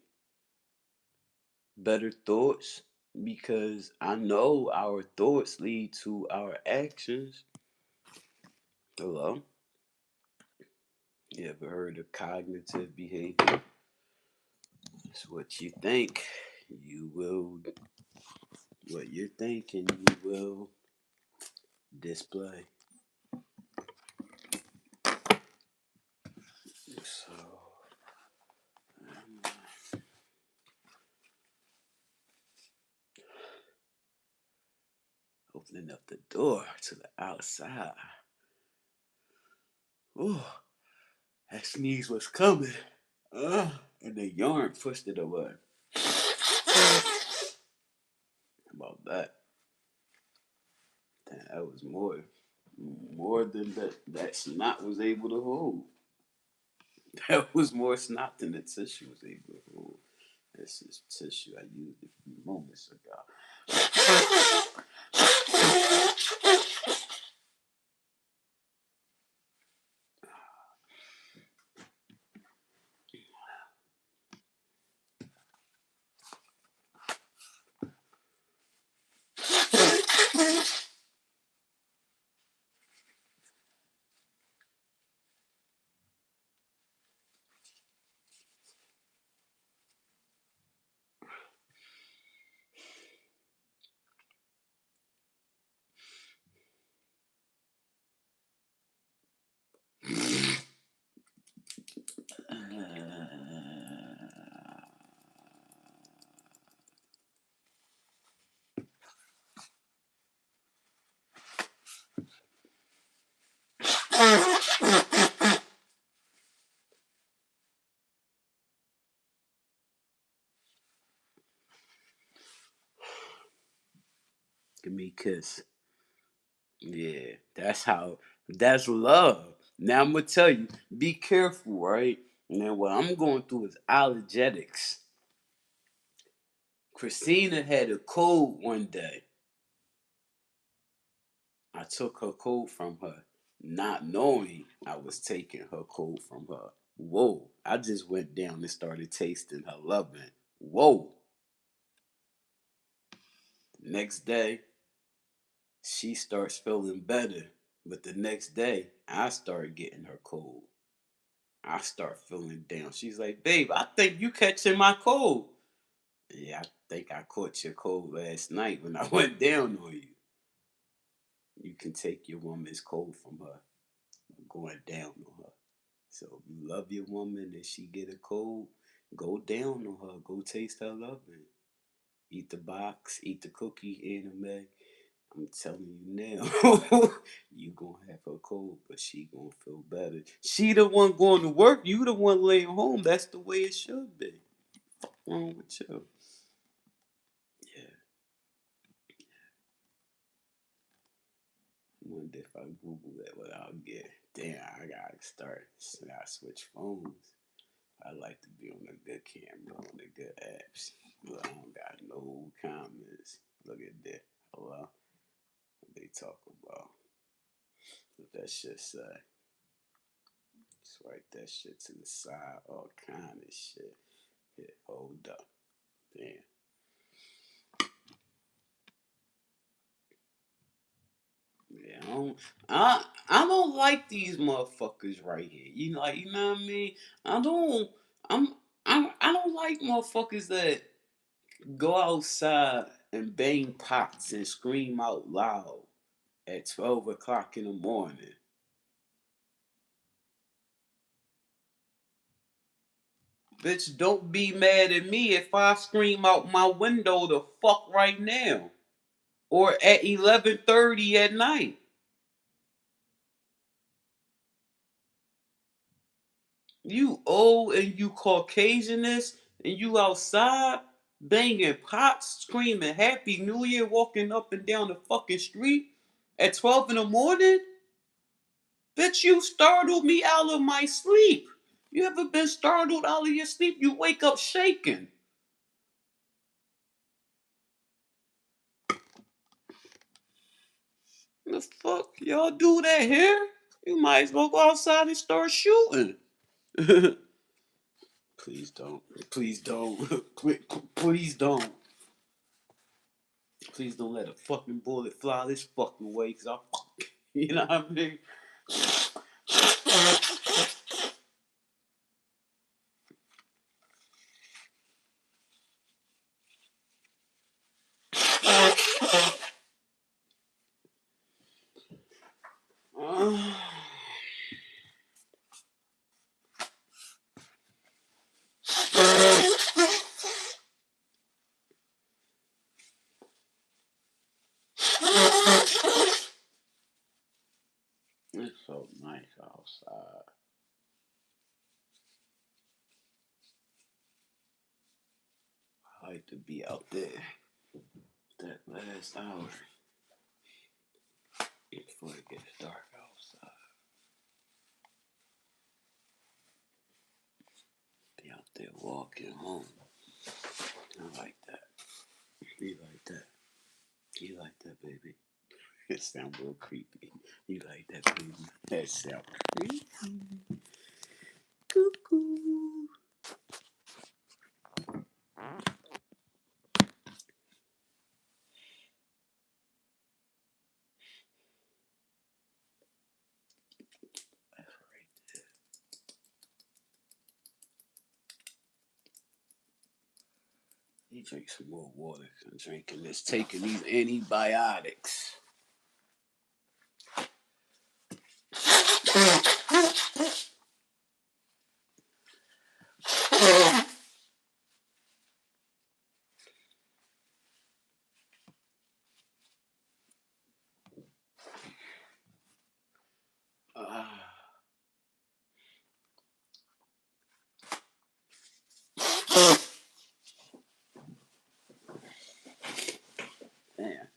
better thoughts, because I know our thoughts lead to our actions. Hello? You ever heard of cognitive behavior? It's what you think, you will, what you're thinking, you will display. So, opening up the door to the outside. Oh, that sneeze was coming. And the yarn pushed it away. About that. That was more than that snot was able to hold. That was more snot than the tissue was able to hold. This is tissue I used a few moments ago. Give me a kiss. Yeah, that's love. Now I'm gonna tell you, be careful, right? Now what I'm going through is allergetics. Christina had a cold one day. I took her cold from her, not knowing I was taking her cold from her. Whoa, I just went down and started tasting her loving. Whoa. Next day, She starts feeling better. But the next day, I start getting her cold. I start feeling down. She's like, babe, I think you catching my cold. Yeah, I think I caught your cold last night when I went down on you. You can take your woman's cold from her, going down on her. So if you love your woman and she get a cold, go down on her. Go taste her loving. Eat the box, eat the cookie, anime. I'm telling you now, you gonna have her cold, but she gonna feel better. She the one going to work, you the one laying home. That's the way it should be. What's wrong with you? Yeah. I wonder if I Google that what I'll get. Damn, I gotta start. I gotta switch phones. I like to be on a good camera, on the good apps. But I don't got no comments. Look at that. Hello? What they talk about? What that shit say? Swipe that shit to the side. All kind of shit. Hit hold up. Damn. Yeah, I don't like these motherfuckers right here. You know what I mean? I don't I'm I don't like motherfuckers that go outside and bang pots and scream out loud at 12 o'clock in the morning. Bitch, don't be mad at me if I scream out my window the fuck right now. Or at 11:30 at night. You old and you Caucasianist and you outside banging pots, screaming Happy New Year, walking up and down the fucking street at 12 in the morning? Bitch, you startled me out of my sleep. You ever been startled out of your sleep? You wake up shaking. The fuck? Y'all do that here? You might as well go outside and start shooting. Please don't. Please don't. Please don't. Please don't let a fucking bullet fly this fucking way, cause I'll you know what I mean? It's so nice outside. I like to be out there that last hour before it gets dark outside. Be out there walking home. I like that. You like that. You like that, baby. It sounds real creepy. You like that, baby. That sounds creepy. Cuckoo. That's right there. You drink some more water. I'm drinking this, taking these antibiotics. Man.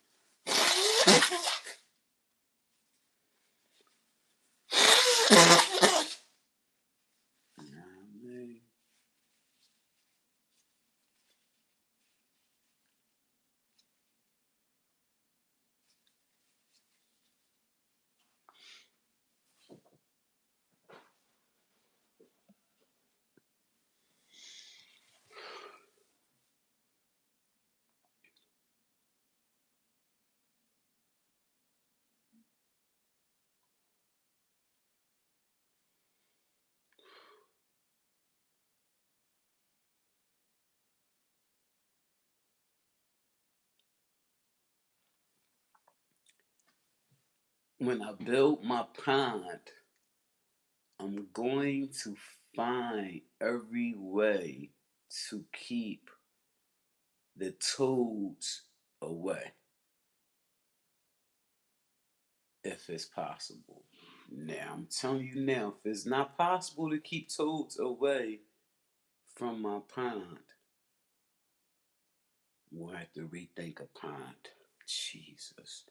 when I build my pond, I'm going to find every way to keep the toads away if it's possible. Now, I'm telling you now, if it's not possible to keep toads away from my pond, we'll have to rethink a pond. Jesus.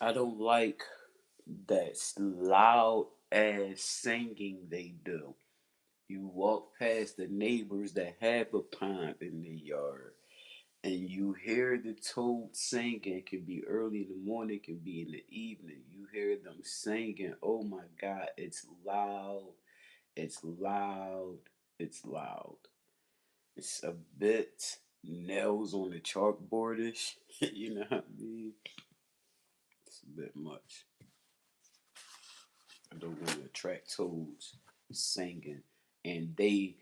I don't like that loud ass singing they do. You walk past the neighbors that have a pond in their yard and you hear the toad singing. It can be early in the morning, it can be in the evening. You hear them singing. Oh my God, it's loud. It's loud. It's loud. It's a bit nails on the chalkboardish. You know what I mean? It's a bit much. I don't want to attract toads singing. And the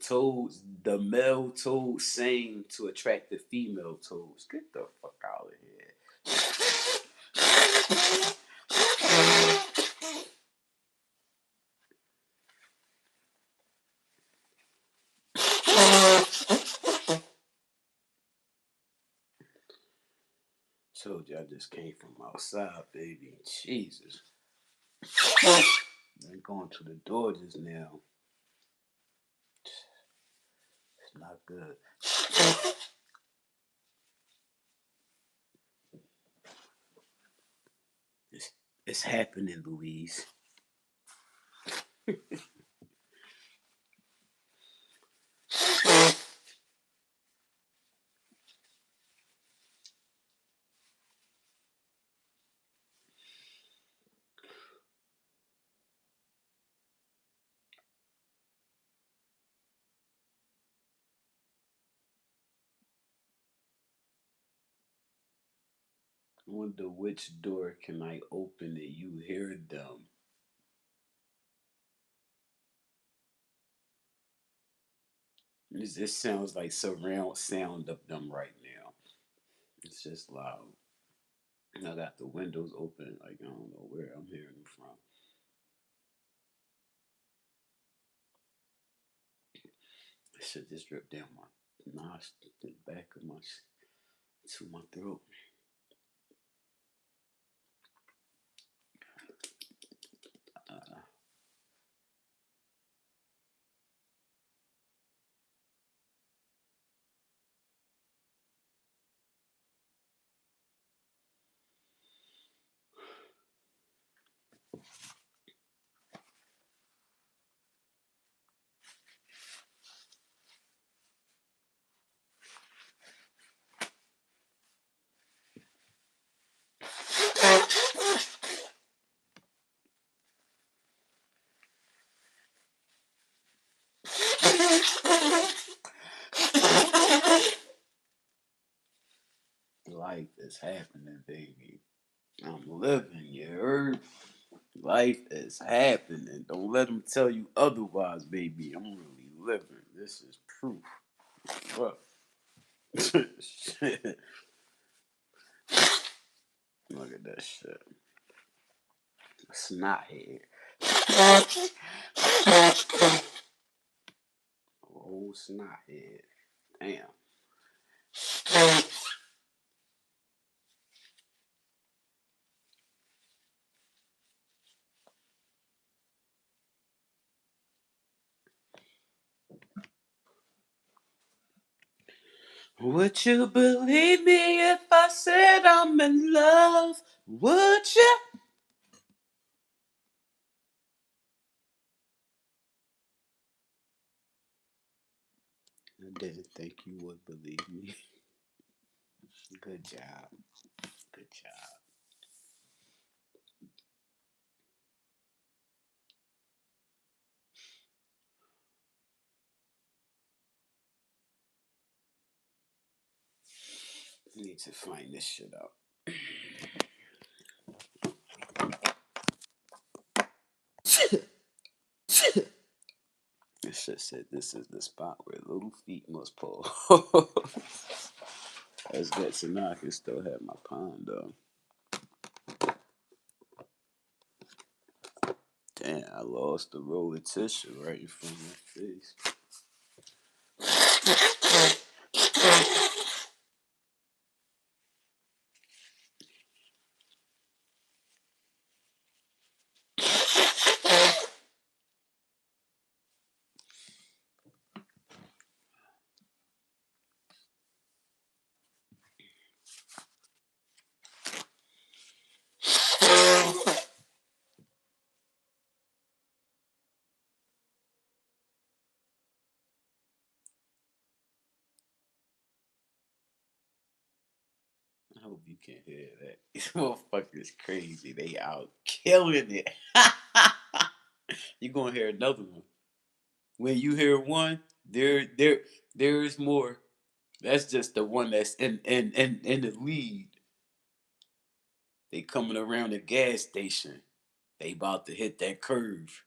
toads, the male toads sing to attract the female toads. Get the fuck out of here. Told you I just came from outside, baby. Jesus. I'm going to the door just now. It's not good. It's, it's happening, Louise. I wonder which door can I open that you hear them. This sounds like surround sound of them right now. It's just loud. And I got the windows open, like I don't know where I'm hearing them from. It should just drip down my nostril, the back of my to my throat. Uh, life is happening, baby. I'm living, you heard? Life is happening. Don't let them tell you otherwise, baby. I'm really living. This is proof. What? Shit. Look at that shit. Snot head. Whole snot head. Damn. Would you believe me if I said I'm in love? Would you? I didn't think you would believe me. Good job. Good job. I need to find this shit out. This shit said this is the spot where little feet must pull. That's good to know. I can still have my pond though. Damn, I lost the roll of tissue right in front of my face. I hope you can hear that. These motherfuckers crazy. They out killing it. You gonna hear another one. When you hear one, there is more. That's just the one that's in the lead. They coming around the gas station. They about to hit that curve.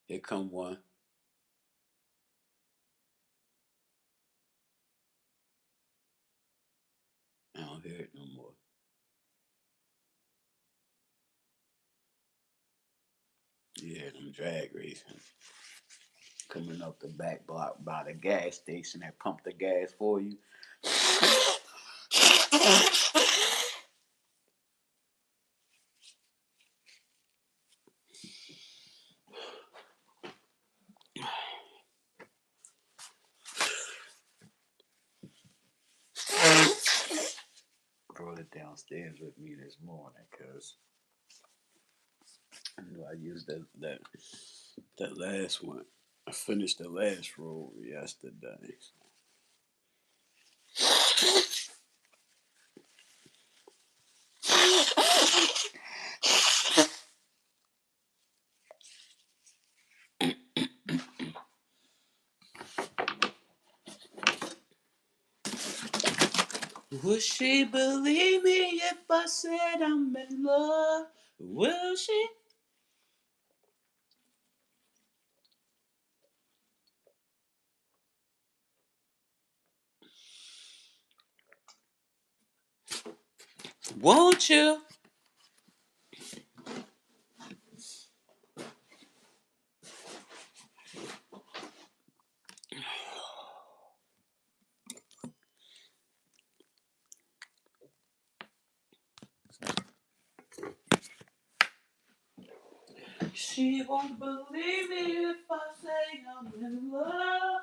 Here come one. I don't hear it no more. Yeah, them drag racing. Coming up the back block by the gas station that pump the gas for you. Brought it downstairs with me this morning because I knew I used that last one. I finished the last roll yesterday. Would she believe me if I said I'm in love? Will she? Won't you? She won't believe me if I say I'm in love.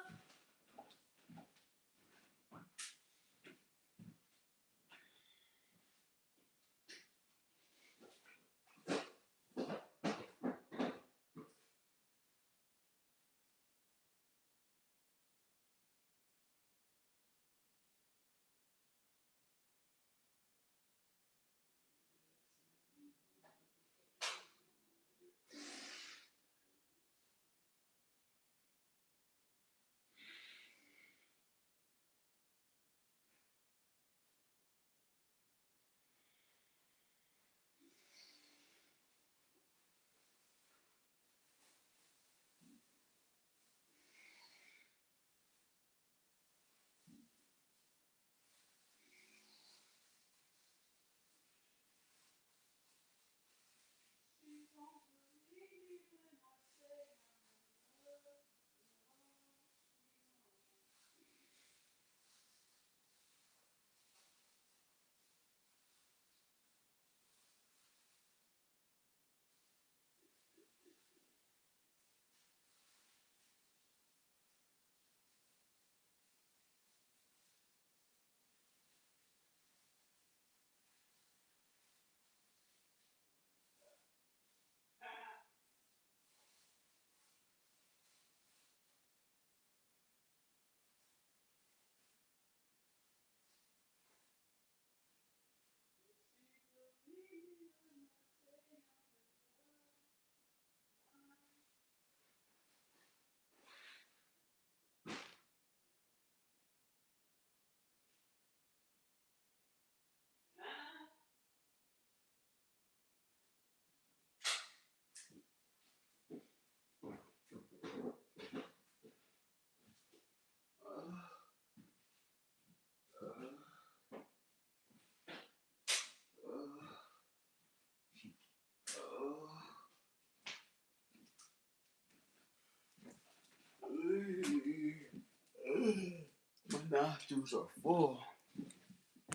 nostrils are full.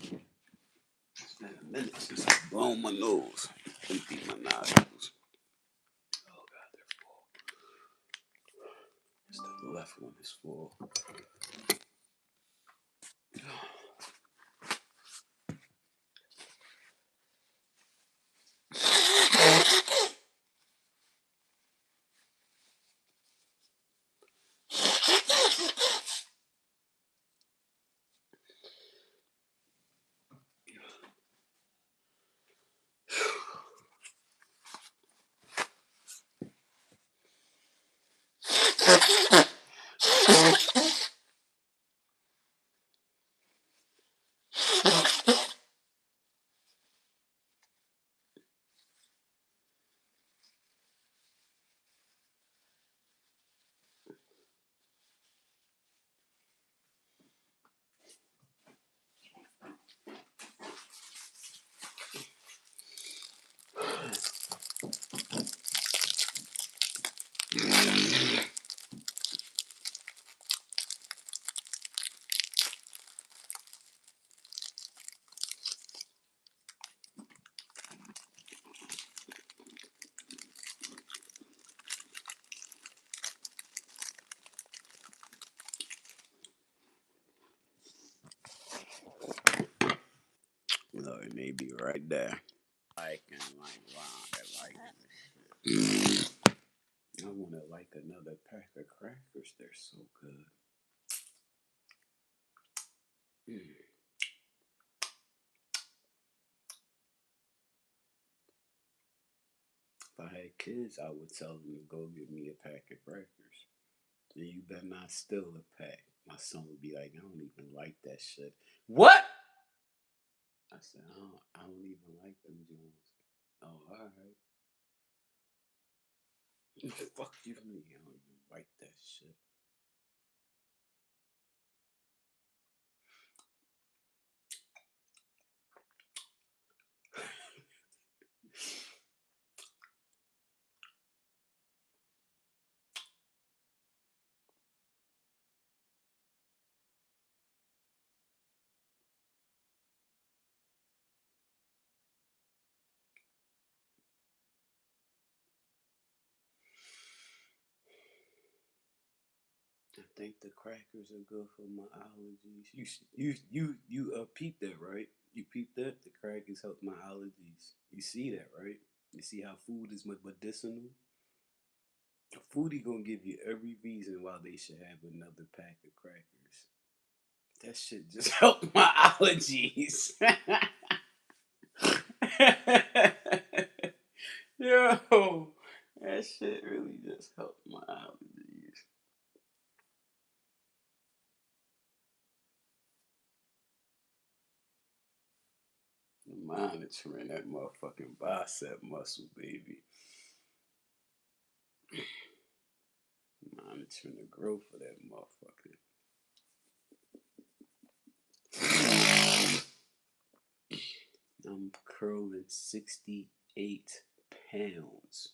It's been a minute since I've blown my nose. Empty my nostrils. Oh god, they're full. It's the left one is full. Look, it may be right there. I want to like another pack of crackers. They're so good. Mm. If I had kids, I would tell them to go get me a pack of crackers. And you better not steal a pack. My son would be like, I don't even like that shit. What? I said, I don't even like them Jones. Oh, alright. Fuck you me. I don't even like that shit. I think the crackers are good for my allergies. You peeped that, right? You peeped that the crackers help my allergies. You see that, right? You see how food is medicinal. A foodie gonna give you every reason why they should have another pack of crackers. That shit just helped my allergies. Yo, that shit really just helped my allergies. Monitoring that motherfucking bicep muscle, baby. Monitoring the growth of that motherfucker. I'm curling 68 pounds.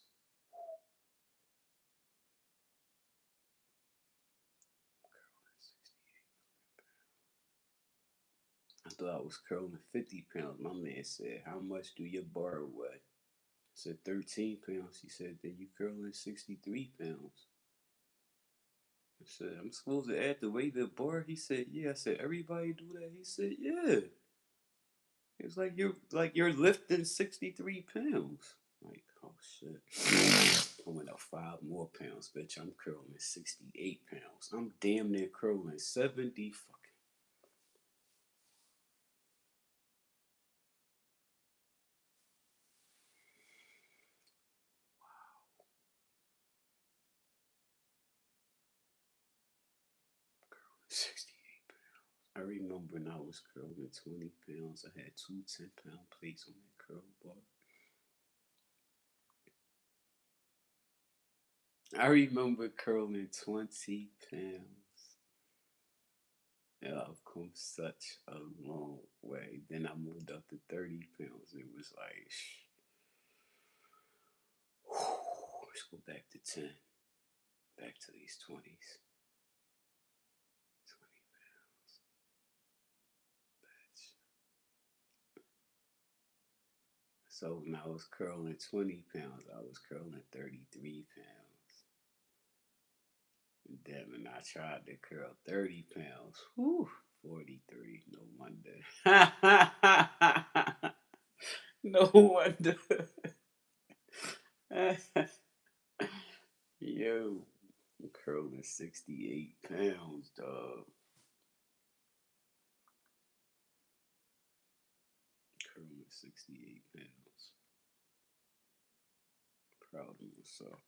I thought I was curling 50 pounds. My man said, how much do your bar weigh? I said 13 pounds. He said, then you curling 63 pounds. I said, I'm supposed to add the weight to the bar? He said, yeah. I said, everybody do that? He said, yeah. It's like you're lifting 63 pounds. Like, oh shit. I went up 5 more pounds, bitch. I'm curling 68 pounds. I'm damn near curling 70 fucking. 68 pounds. I remember when I was curling 20 pounds, I had two 10-pound plates on that curl bar. I remember curling 20 pounds. Yeah, I've come such a long way. Then I moved up to 30 pounds. It was like, let's go back to 10. Back to these 20s. 20 pounds. So when I was curling 20 pounds, I was curling 33 pounds. And then when I tried to curl 30 pounds, whew, 43. No wonder. No wonder. Yo, I'm curling 68 pounds, dog. Curling 68 pounds. Proud of myself.